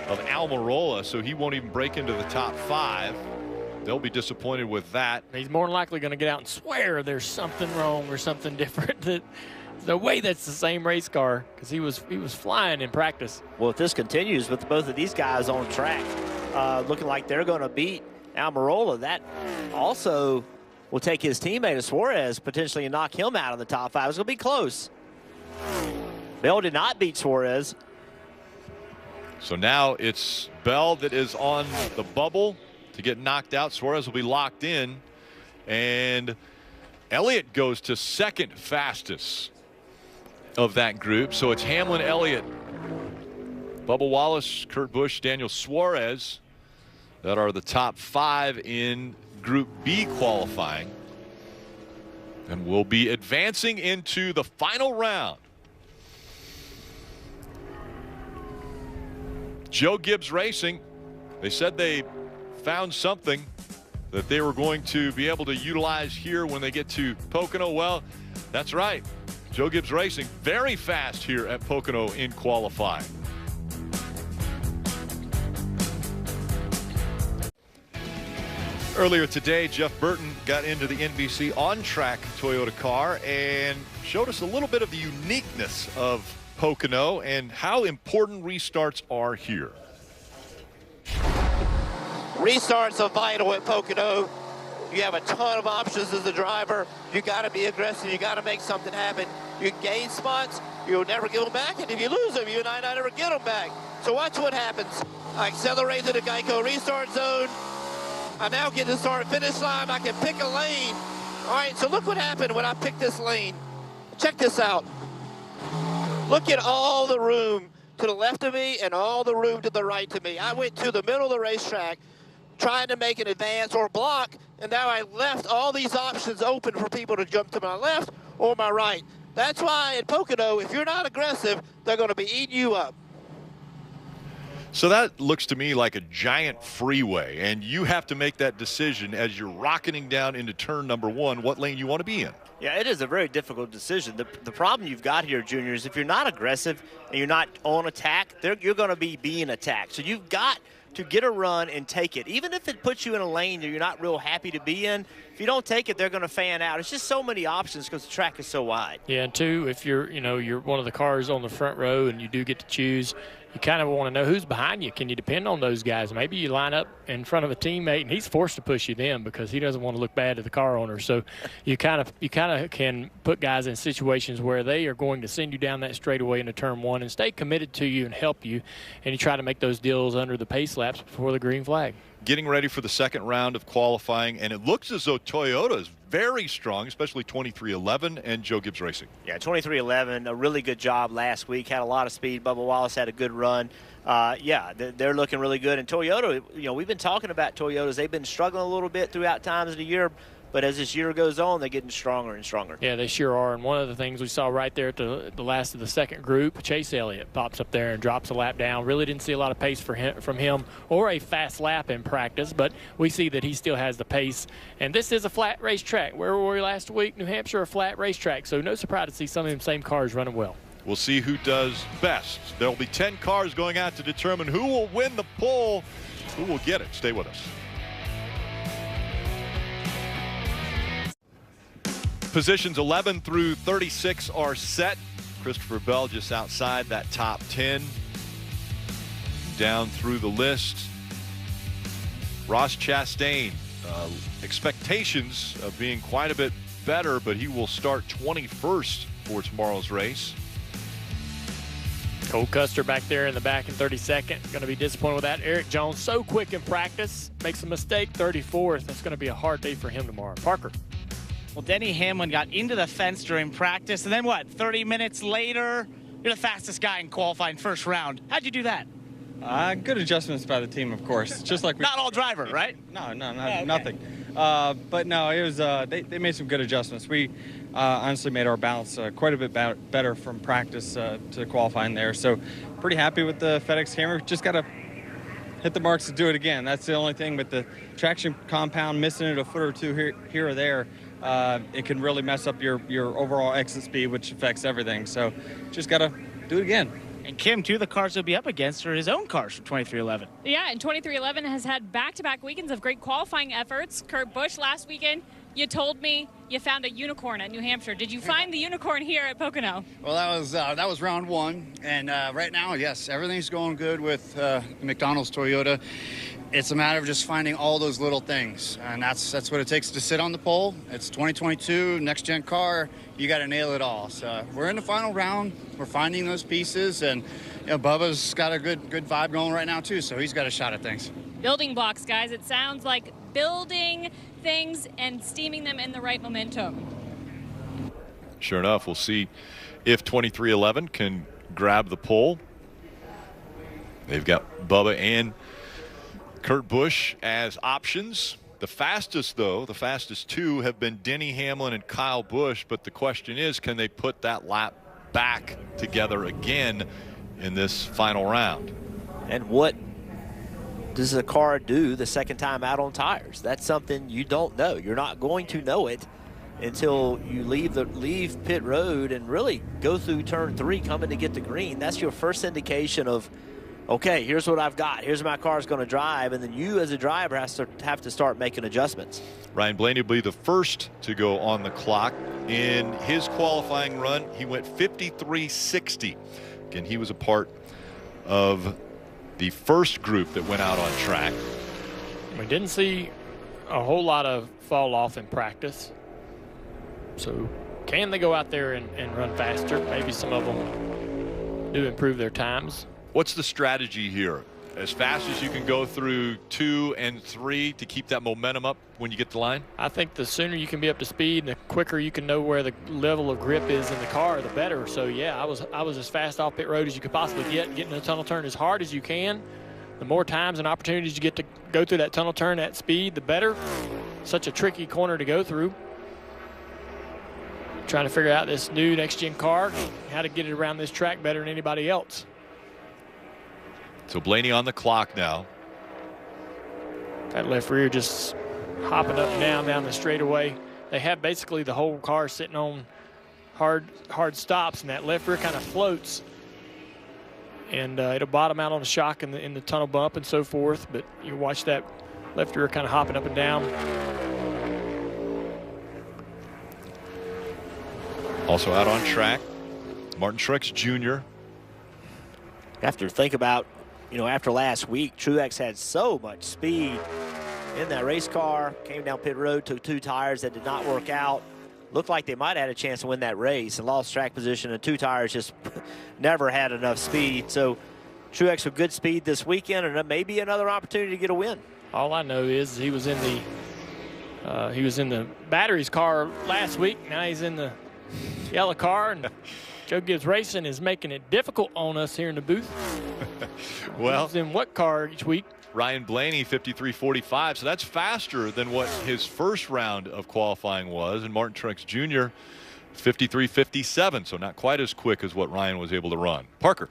of Almirola, so he won't even break into the top 5. They'll be disappointed with that. He's more than likely going to get out and swear there's something wrong or something different. That the way that's the same race car, because he was flying in practice. Well, if this continues with both of these guys on track, looking like they're going to beat Almirola, that also will take his teammate Suarez potentially and knock him out of the top 5. It's going to be close. Bell did not beat Suarez. So now it's Bell that is on the bubble to get knocked out. Suarez will be locked in. And Elliott goes to second fastest of that group. So it's Hamlin, Elliott, Bubba Wallace, Kurt Busch, Daniel Suarez that are the top 5 in Group B qualifying. And we'll be advancing into the final round. Joe Gibbs Racing, they said they found something that they were going to be able to utilize here when they get to Pocono. Well, that's right. Joe Gibbs Racing, very fast here at Pocono in qualifying. Earlier today, Jeff Burton got into the NBC on-track Toyota car and showed us a little bit of the uniqueness of Pocono and how important restarts are here. Restarts are vital at Pocono. You have a ton of options as a driver. You got to be aggressive. You got to make something happen. You gain spots, you'll never get them back, and if you lose them, you might not ever get them back. So watch what happens. I accelerate to the Geico restart zone. I now get to the start-finish line. I can pick a lane. All right, so look what happened when I picked this lane. Check this out. Look at all the room to the left of me and all the room to the right to me. I went to the middle of the racetrack trying to make an advance or block, and now I left all these options open for people to jump to my left or my right. That's why at Pocono, if you're not aggressive, they're going to be eating you up. So that looks to me like a giant freeway, and you have to make that decision as you're rocketing down into turn number 1, what lane you want to be in. Yeah, it is a very difficult decision. The problem you've got here, Junior, is if you're not aggressive and you're not on attack, you're going to be being attacked. So you've got to get a run and take it. Even if it puts you in a lane that you're not real happy to be in, if you don't take it, they're going to fan out. It's just so many options because the track is so wide. Yeah, and 2, if you're one of the cars on the front row and you do get to choose, you kind of want to know who's behind you. Can you depend on those guys? Maybe you line up in front of a teammate and he's forced to push you then because he doesn't want to look bad to the car owner. So you kind of can put guys in situations where they are going to send you down that straightaway into turn 1 and stay committed to you and help you, and you try to make those deals under the pace laps before the green flag. Getting ready for the second round of qualifying, and it looks as though Toyota is very strong, especially 2311 and Joe Gibbs Racing. Yeah, 2311, a really good job last week, had a lot of speed. Bubba Wallace had a good run. Yeah, they're looking really good. And Toyota, we've been talking about Toyotas. They've been struggling a little bit throughout times of the year, but as this year goes on, they're getting stronger and stronger. Yeah, they sure are. And one of the things we saw right there at the last of the second group, Chase Elliott pops up there and drops a lap down. Really didn't see a lot of pace from him or a fast lap in practice, but we see that he still has the pace. And this is a flat racetrack. Where were we last week? New Hampshire, a flat racetrack. So no surprise to see some of them same cars running well. We'll see who does best. There will be 10 cars going out to determine who will win the pole, who will get it. Stay with us. Positions 11 through 36 are set. Christopher Bell just outside that top 10. Down through the list, Ross Chastain, expectations of being quite a bit better, but he will start 21st for tomorrow's race. Cole Custer back there in the back in 32nd. Going to be disappointed with that. Eric Jones, so quick in practice, makes a mistake, 34th. That's going to be a hard day for him tomorrow. Parker. Well, Denny Hamlin got into the fence during practice, and then what, 30 minutes later, you're the fastest guy in qualifying first round. How'd you do that? Good adjustments by the team, of course. Just like not all driver, right? No, nothing. But no, it was. They made some good adjustments. We honestly made our balance quite a bit better from practice to qualifying there. So pretty happy with the FedEx camera. Just got to hit the marks to do it again. That's the only thing with the traction compound, missing it a foot or two here or there. It can really mess up your overall exit speed, which affects everything. So just got to do it again. And Kim, two of the cars he'll be up against are his own cars from 2311. Yeah, and 2311 has had back-to-back weekends of great qualifying efforts. Kurt Busch last weekend, you told me you found a unicorn at New Hampshire. Did you find the unicorn here at Pocono? Well, that was round one, and right now, yes, everything's going good with McDonald's Toyota. It's a matter of just finding all those little things, and that's what it takes to sit on the pole. It's 2022, next-gen car. You got to nail it all. So we're in the final round. We're finding those pieces, and Bubba's got a good vibe going right now too. So he's got a shot at things. Building blocks, guys. It sounds like building things and steaming them in the right momentum. Sure enough, we'll see if 2311 can grab the pole. They've got Bubba and Kurt Busch as options. The fastest two have been Denny Hamlin and Kyle Busch, but the question is, can they put that lap back together again in this final round? And what does the car do the second time out on tires? That's something you don't know. You're not going to know it until you leave pit road and really go through turn 3 coming to get the green. That's your first indication of, okay, here's what I've got. Here's my car's going to drive, and then you as a driver have to start making adjustments. Ryan Blaney will be the first to go on the clock. In his qualifying run, he went 53.60. Again, he was a part of the first group that went out on track. We didn't see a whole lot of fall off in practice. So can they go out there and run faster? Maybe some of them do improve their times. What's the strategy here? As fast as you can go through 2 and 3 to keep that momentum up when you get to the line? I think the sooner you can be up to speed and the quicker you can know where the level of grip is in the car, the better. So yeah, I was as fast off pit road as you could possibly getting the tunnel turn as hard as you can. The more times and opportunities you get to go through that tunnel turn at speed, the better. Such a tricky corner to go through. Trying to figure out this new next-gen car, how to get it around this track better than anybody else. So Blaney on the clock now. That left rear just hopping up and down the straightaway. They have basically the whole car sitting on hard stops, and that left rear kind of floats. And it'll bottom out on the shock in the tunnel bump and so forth. But you watch that left rear kind of hopping up and down. Also out on track, Martin Truex Jr. You have to think about, after last week, Truex had so much speed in that race car, came down pit road, took 2 tires that did not work out. Looked like they might have had a chance to win that race and lost track position, and 2 tires just never had enough speed. So Truex with good speed this weekend, and maybe another opportunity to get a win. All I know is he was in the batteries car last week. Now he's in the yellow car, and Joe Gibbs Racing is making it difficult on us here in the booth. Well, he's in what car each week? Ryan Blaney, 53.45, so that's faster than what his first round of qualifying was. And Martin Truex Jr., 53.57, so not quite as quick as what Ryan was able to run. Parker.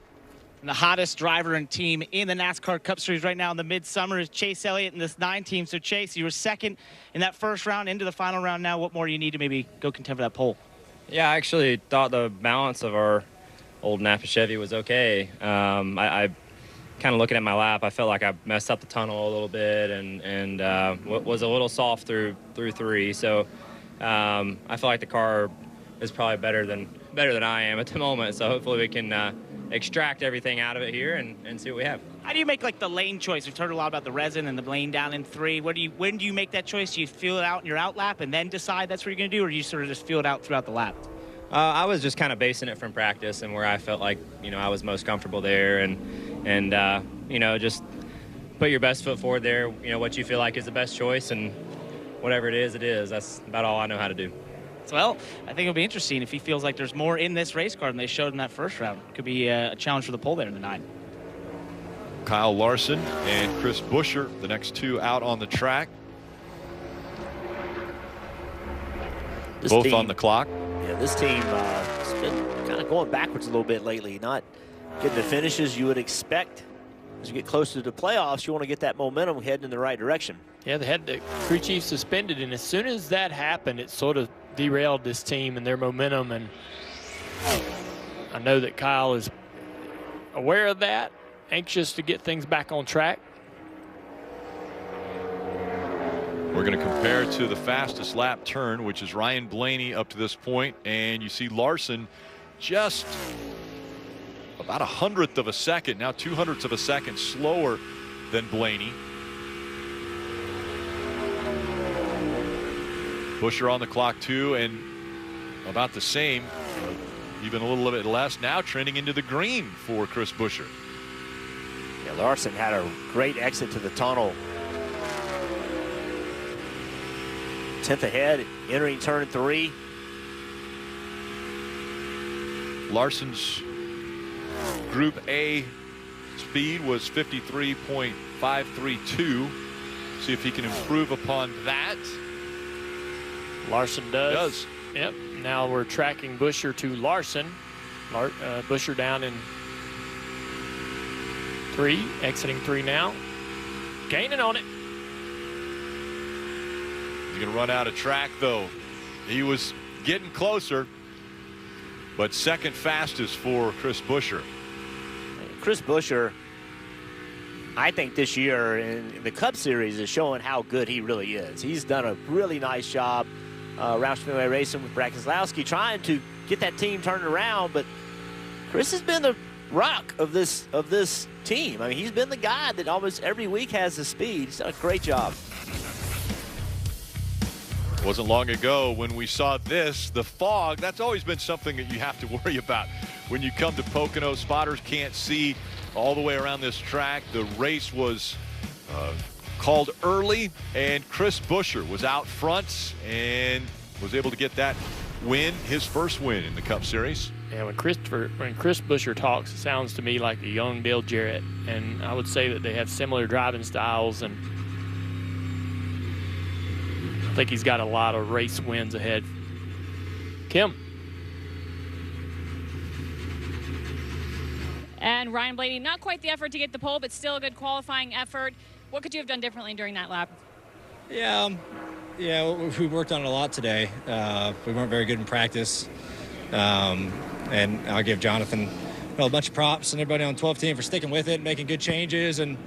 And the hottest driver and team in the NASCAR Cup Series right now in the midsummer is Chase Elliott in this 9 team. So, Chase, you were second in that first round, into the final round now. What more do you need to maybe go contend for that pole? Yeah, I actually thought the balance of our old Napa Chevy was okay. I kind of looking at my lap, I felt like I messed up the tunnel a little bit and was a little soft through 3. So I feel like the car is probably better than I am at the moment. So hopefully we can extract everything out of it here and see what we have. How do you make like the lane choice? We've heard a lot about the resin and the lane down in 3. When do you make that choice? Do you feel it out in your out lap and then decide that's what you're going to do, or do you sort of just feel it out throughout the lap? I was just kind of basing it from practice and where I felt like, I was most comfortable there and just put your best foot forward there, what you feel like is the best choice, and whatever it is, it is. That's about all I know how to do. Well, I think it'll be interesting if he feels like there's more in this race car than they showed in that first round. Could be a challenge for the pole there in the 9. Kyle Larson and Chris Buescher, the next 2 out on the track. Both on the clock. Yeah, this team has been kind of going backwards a little bit lately, not getting the finishes you would expect. As you get closer to the playoffs, you want to get that momentum heading in the right direction. Yeah, they had the crew chief suspended, and as soon as that happened, it sort of derailed this team and their momentum. And I know that Kyle is aware of that, anxious to get things back on track. We're going to compare to the fastest lap turn, which is Ryan Blaney up to this point, and you see Larson just about 1/100th of a second, now 2/100ths of a second slower than Blaney. Buescher on the clock too, and about the same, even a little bit less, now trending into the green for Chris Buescher. Yeah, Larson had a great exit to the tunnel. 10th ahead, entering turn 3. Larson's Group A speed was 53.532. See if he can improve upon that. Larson does. Yep. Now we're tracking Buescher to Larson. Buescher down in 3, exiting 3 now. Gaining on it. He's going to run out of track, though. He was getting closer, but second fastest for Chris Buescher. Chris Buescher, I think this year in the Cup Series is showing how good he really is. He's done a really nice job. Roush Fenway Racing with Brad Keselowski trying to get that team turned around, but Chris has been the rock of this team. I mean, he's been the guy that almost every week has the speed. He's done a great job. It wasn't long ago when we saw this, the fog. That's always been something that you have to worry about. When you come to Pocono, spotters can't see all the way around this track. The race was called early, and Chris Buescher was out front and was able to get that win, his first win in the Cup Series. Yeah, when Chris Buescher talks, it sounds to me like a young Dale Jarrett, and I would say that they have similar driving styles, and I think he's got a lot of race wins ahead. Kim. And Ryan Blaney, not quite the effort to get the pole, but still a good qualifying effort. What could you have done differently during that lap? Yeah, we worked on it a lot today. We weren't very good in practice. And I'll give Jonathan a bunch of props and everybody on the 12 team for sticking with it, making good changes, and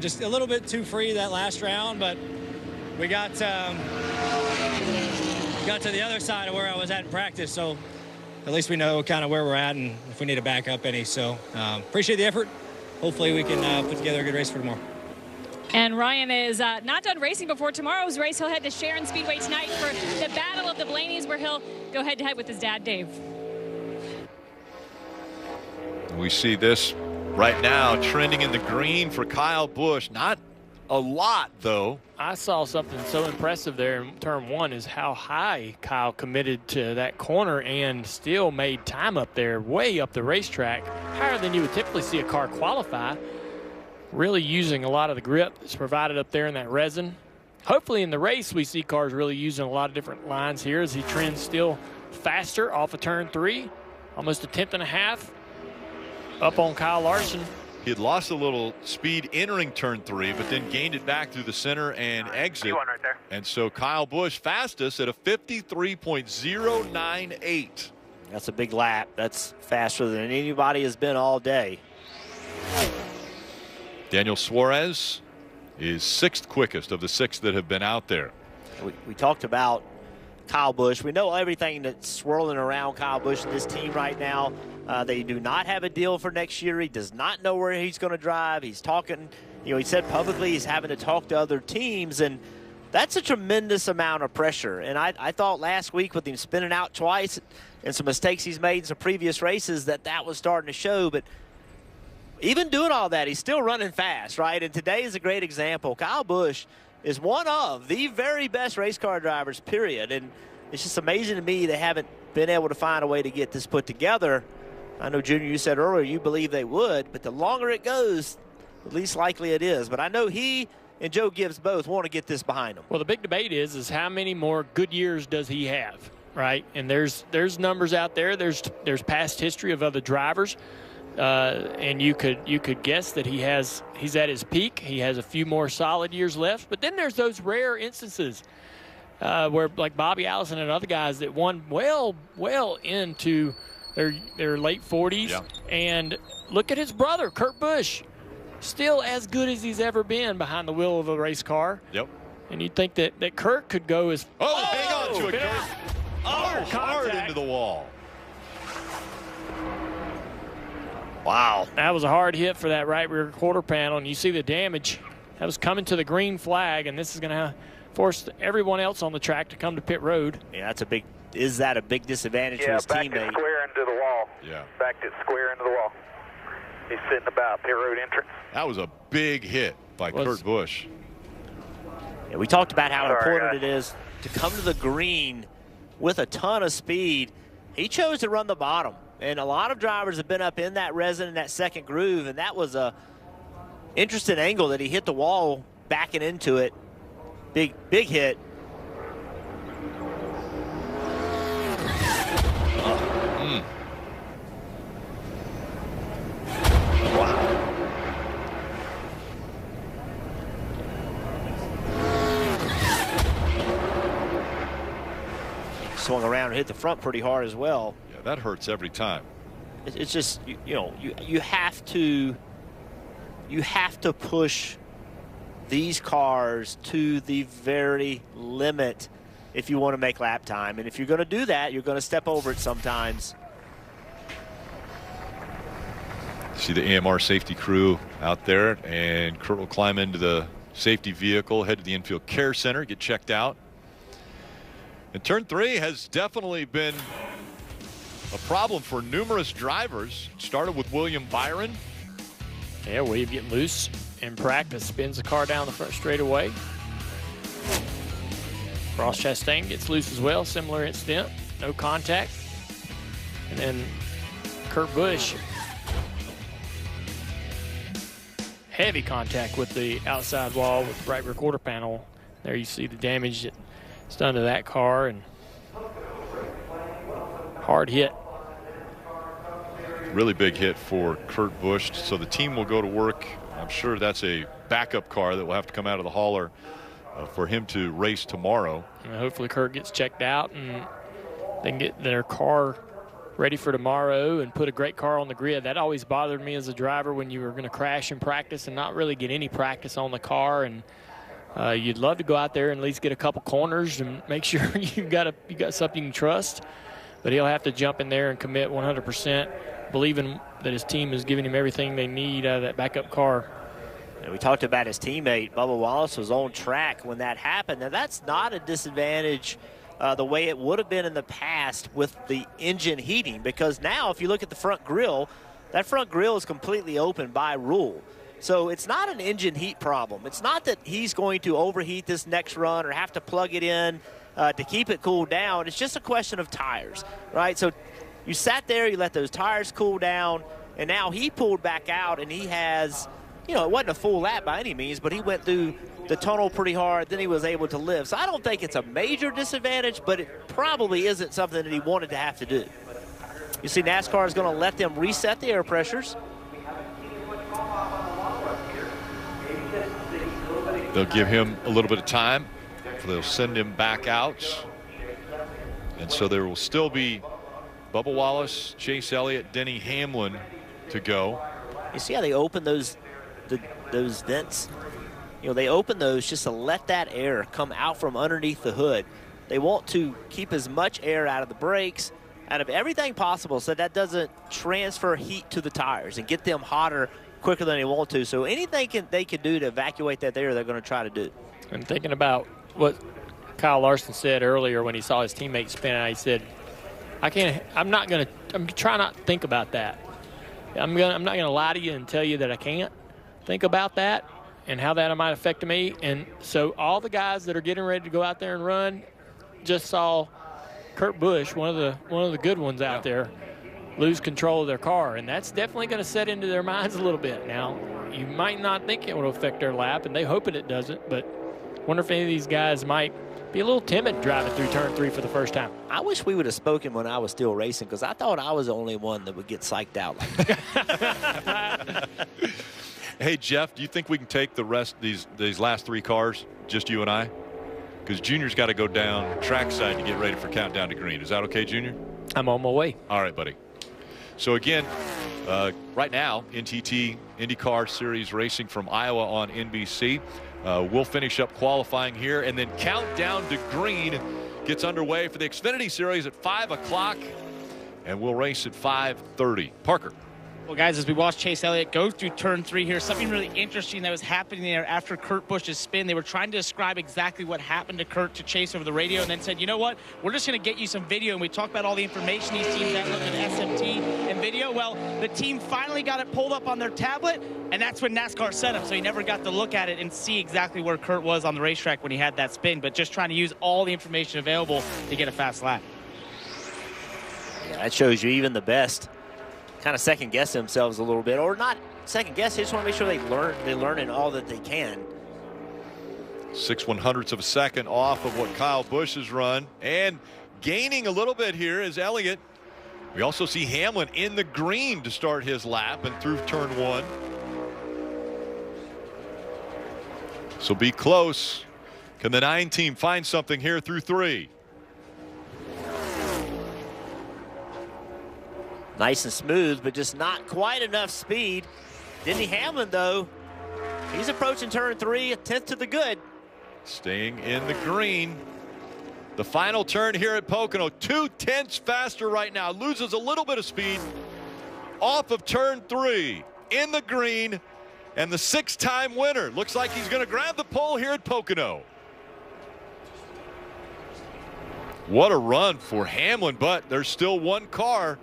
just a little bit too free that last round, but we got to the other side of where I was at in practice, so at least we know kind of where we're at and if we need to back up any. So appreciate the effort. Hopefully we can put together a good race for tomorrow. And Ryan is not done racing before tomorrow's race. He'll head to Sharon Speedway tonight for the Battle of the Blaneys, where he'll go head-to-head with his dad, Dave. We see this right now trending in the green for Kyle Busch. Not a lot, though. I saw something so impressive there in turn 1 is how high Kyle committed to that corner and still made time up there, way up the racetrack, higher than you would typically see a car qualify. Really using a lot of the grip that's provided up there in that resin. Hopefully in the race we see cars really using a lot of different lines here as he trends still faster off of turn 3, almost a 1/10.5 up on Kyle Larson. He had lost a little speed entering turn 3, but then gained it back through the center and exit. Right there. And so Kyle Busch fastest at a 53.098. That's a big lap. That's faster than anybody has been all day. Daniel Suarez is 6th quickest of the 6 that have been out there. We talked about Kyle Busch. We know everything that's swirling around Kyle Busch and this team right now. They do not have a deal for next year. He does not know where he's going to drive. He's talking, he said publicly he's having to talk to other teams, and that's a tremendous amount of pressure. And I thought last week with him spinning out twice and some mistakes he's made in some previous races that was starting to show. But even doing all that, he's still running fast, right? And today is a great example. Kyle Busch is one of the very best race car drivers, period. And it's just amazing to me they haven't been able to find a way to get this put together. I know, Junior, you said earlier you believe they would, but the longer it goes, the least likely it is. But I know he and Joe Gibbs both want to get this behind them. Well, the big debate is how many more good years does he have, right? And there's numbers out there. There's past history of other drivers. And you could guess that he's at his peak. He has a few more solid years left. But then there's those rare instances where, like Bobby Allison and other guys that won well into their late 40s. Yeah. And look at his brother, Kurt Busch, still as good as he's ever been behind the wheel of a race car. Yep. And you'd think that Kurt could go as hang on to it, Kurt. Hard into the wall. Wow. That was a hard hit for that right rear quarter panel, and you see the damage. That was coming to the green flag, and this is going to force everyone else on the track to come to pit road. Yeah, is that a big disadvantage for his teammate? Yeah, backed it square into the wall. Yeah. Backed it square into the wall. He's sitting about pit road entrance. That was a big hit by Kurt Busch. Yeah, we talked about how important it is to come to the green with a ton of speed. He chose to run the bottom. And a lot of drivers have been up in that resin in that second groove, and that was a interesting angle that he hit the wall backing into it. Big hit. Wow. Swung around and hit the front pretty hard as well. Yeah, that hurts every time. It's just, you have to push these cars to the very limit if you want to make lap time. And if you're going to do that, you're going to step over it sometimes. See the AMR safety crew out there, and Kurt will climb into the safety vehicle, head to the infield care center, get checked out. And turn 3 has definitely been a problem for numerous drivers. It started with William Byron. Yeah, William getting loose in practice, spins the car down the front straightaway. Ross Chastain gets loose as well, similar incident, no contact. And then Kurt Busch, heavy contact with the outside wall with the right rear quarter panel. There you see the damage that's done to that car, and hard hit. Really big hit for Kurt Busch. So the team will go to work. I'm sure that's a backup car that will have to come out of the hauler for him to race tomorrow. And hopefully Kurt gets checked out and they can get their car ready for tomorrow and put a great car on the grid. That always bothered me as a driver when you were going to crash in practice and not really get any practice on the car. And you'd love to go out there and at least get a couple corners and make sure you got something you can trust. But he'll have to jump in there and commit 100%, believing that his team is giving him everything they need out of that backup car. And we talked about his teammate, Bubba Wallace, was on track when that happened. Now, that's not a disadvantage the way it would have been in the past with the engine heating, because now if you look at the front grille, that front grille is completely open by rule. So it's not an engine heat problem. It's not that he's going to overheat this next run or have to plug it in to keep it cooled down. It's just a question of tires, right? So you sat there, you let those tires cool down, and now he pulled back out, and he has, it wasn't a full lap by any means, but he went through the tunnel pretty hard, then he was able to live. So I don't think it's a major disadvantage, but it probably isn't something that he wanted to have to do. You see NASCAR is going to let them reset the air pressures. They'll give him a little bit of time. They'll send him back out. And so there will still be Bubba Wallace, Chase Elliott, Denny Hamlin to go. You see how they open those vents? You know, they open those just to let that air come out from underneath the hood. They want to keep as much air out of the brakes, out of everything possible, so that doesn't transfer heat to the tires and get them hotter quicker than they want to. So anything they can do to evacuate that air, they're going to try to do. And thinking about what Kyle Larson said earlier when he saw his teammates spin out, he said, I'm trying not to think about that. I'm not going to lie to you and tell you that I can't think about that and how that might affect me. And so all the guys that are getting ready to go out there and run just saw Kurt Busch, one of the good ones out there, lose control of their car, and that's definitely going to set into their minds a little bit. Now, you might not think it will affect their lap, and they hope it doesn't, but I wonder if any of these guys might be a little timid driving through turn 3 for the first time. I wish we would have spoken when I was still racing, because I thought I was the only one that would get psyched out like that. Hey, Jeff, do you think we can take the rest of these last 3 cars, just you and I? Because Junior's got to go down trackside to get ready for countdown to green. Is that okay, Junior? I'm on my way. All right, buddy. So again, right now, NTT IndyCar Series racing from Iowa on NBC. We'll finish up qualifying here, and then countdown to green gets underway for the Xfinity Series at 5 o'clock, and we'll race at 5:30. Parker. Well, guys, as we watch Chase Elliott go through turn 3 here, something really interesting that was happening there after Kurt Busch's spin. They were trying to describe exactly what happened to Kurt to Chase over the radio, and then said, you know what, we're just going to get you some video. And we talked about all the information these teams have, looking at SMT and video. Well, the team finally got it pulled up on their tablet, and that's when NASCAR sent him. So he never got to look at it and see exactly where Kurt was on the racetrack when he had that spin, but just trying to use all the information available to get a fast lap. Yeah, that shows you even the best kind of second guess themselves a little bit, or not second guess. They just want to make sure they learn in all that they can. 6/100ths of a second off of what Kyle Busch has run, and gaining a little bit here is Elliott. We also see Hamlin in the green to start his lap and through turn 1. So be close. Can the 9 team find something here through 3? Nice and smooth, but just not quite enough speed. Denny Hamlin, though, he's approaching turn 3, a 10th to the good. Staying in the green. The final turn here at Pocono, 2/10 faster right now. Loses a little bit of speed off of turn 3 in the green, and the 6-time winner looks like he's going to grab the pole here at Pocono. What a run for Hamlin, but there's still one car.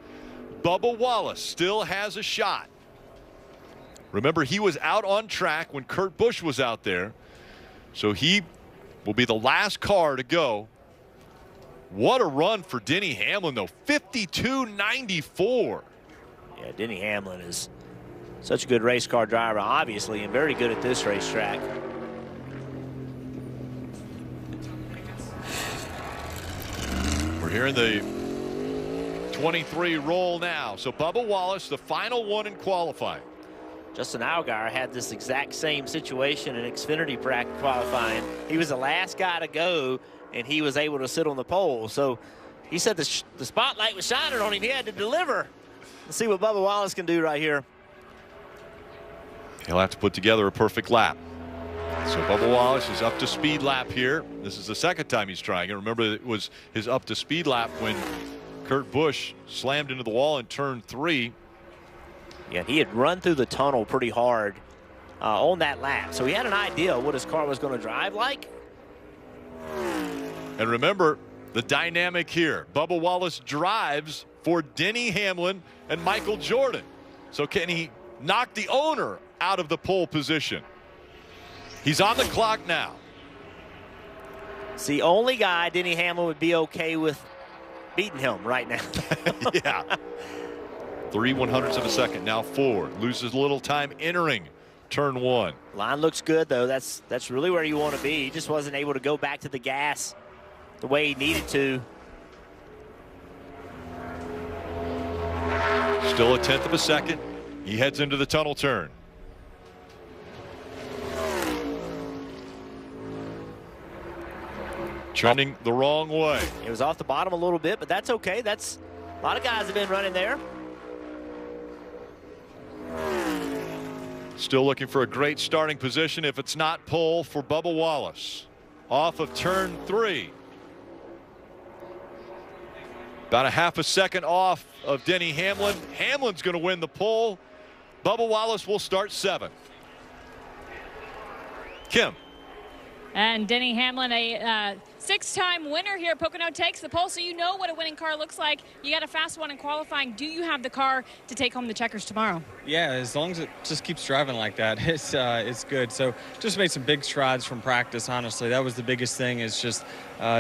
Bubba Wallace still has a shot. Remember, he was out on track when Kurt Busch was out there, so he will be the last car to go. What a run for Denny Hamlin, though. 52.94. Yeah, Denny Hamlin is such a good race car driver, obviously, and very good at this racetrack. We're here in the 23 roll now. So Bubba Wallace, the final one in qualifying. Justin Allgaier had this exact same situation in Xfinity qualifying. He was the last guy to go, and he was able to sit on the pole. So he said the spotlight was shining on him. He had to deliver. Let's see what Bubba Wallace can do right here. He'll have to put together a perfect lap. So Bubba Wallace is up to speed lap here. This is the second time he's trying it. Remember, it was his up to speed lap when Kurt Busch slammed into the wall in turn 3. Yeah, he had run through the tunnel pretty hard on that lap, so he had an idea what his car was going to drive like. And remember the dynamic here. Bubba Wallace drives for Denny Hamlin and Michael Jordan. So can he knock the owner out of the pole position? He's on the clock now. It's the only guy Denny Hamlin would be okay with beating him right now. Yeah. 3/100ths of a second, now 4. Loses a little time entering turn 1. Line looks good, though. That's really where you want to be. He just wasn't able to go back to the gas the way he needed to. Still a 10th of a second. He heads into the tunnel turn. Trending the wrong way. It was off the bottom a little bit, but that's okay. That's A lot of guys have been running there. Still looking for a great starting position. If it's not pole for Bubba Wallace. Off of turn 3. About a half a second off of Denny Hamlin. Hamlin's going to win the pole. Bubba Wallace will start 7th. Kim. And Denny Hamlin, a 6-time winner here. Pocono takes the pole, so you know what a winning car looks like. You got a fast one in qualifying. Do you have the car to take home the checkers tomorrow? Yeah, as long as it just keeps driving like that, it's good. So just made some big strides from practice, honestly. That was the biggest thing, is just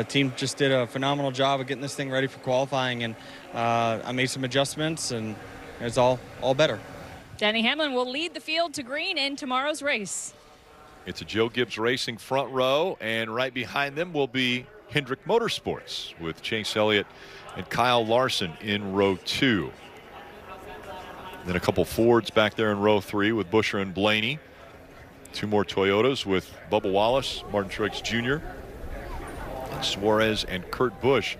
team just did a phenomenal job of getting this thing ready for qualifying, and I made some adjustments, and it's all better. Denny Hamlin will lead the field to green in tomorrow's race. It's a Joe Gibbs Racing front row, and right behind them will be Hendrick Motorsports with Chase Elliott and Kyle Larson in row 2. Then a couple Fords back there in row 3 with Buescher and Blaney. 2 more Toyotas with Bubba Wallace, Martin Truex Jr., and Suarez and Kurt Busch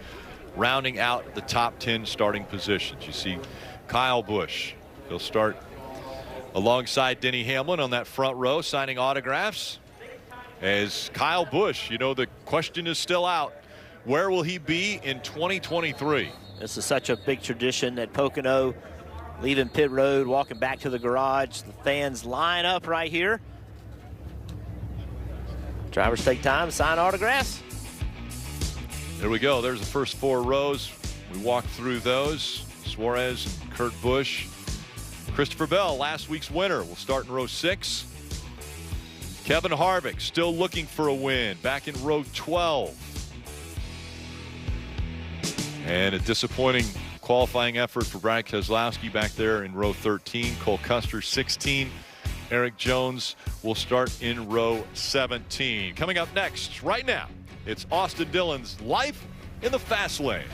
rounding out the top 10 starting positions. You see Kyle Busch. He'll start alongside Denny Hamlin on that front row, signing autographs. As Kyle Busch, you know, the question is still out. Where will he be in 2023? This is such a big tradition at Pocono. Leaving pit road, walking back to the garage. The fans line up right here. Drivers take time to sign autographs. There we go. There's the first 4 rows. We walked through those. Suarez, Kurt Busch. Christopher Bell, last week's winner, will start in row 6. Kevin Harvick still looking for a win, back in row 12. And a disappointing qualifying effort for Brad Keselowski back there in row 13. Cole Custer 16. Eric Jones will start in row 17. Coming up next, right now, it's Austin Dillon's Life in the Fast Lane.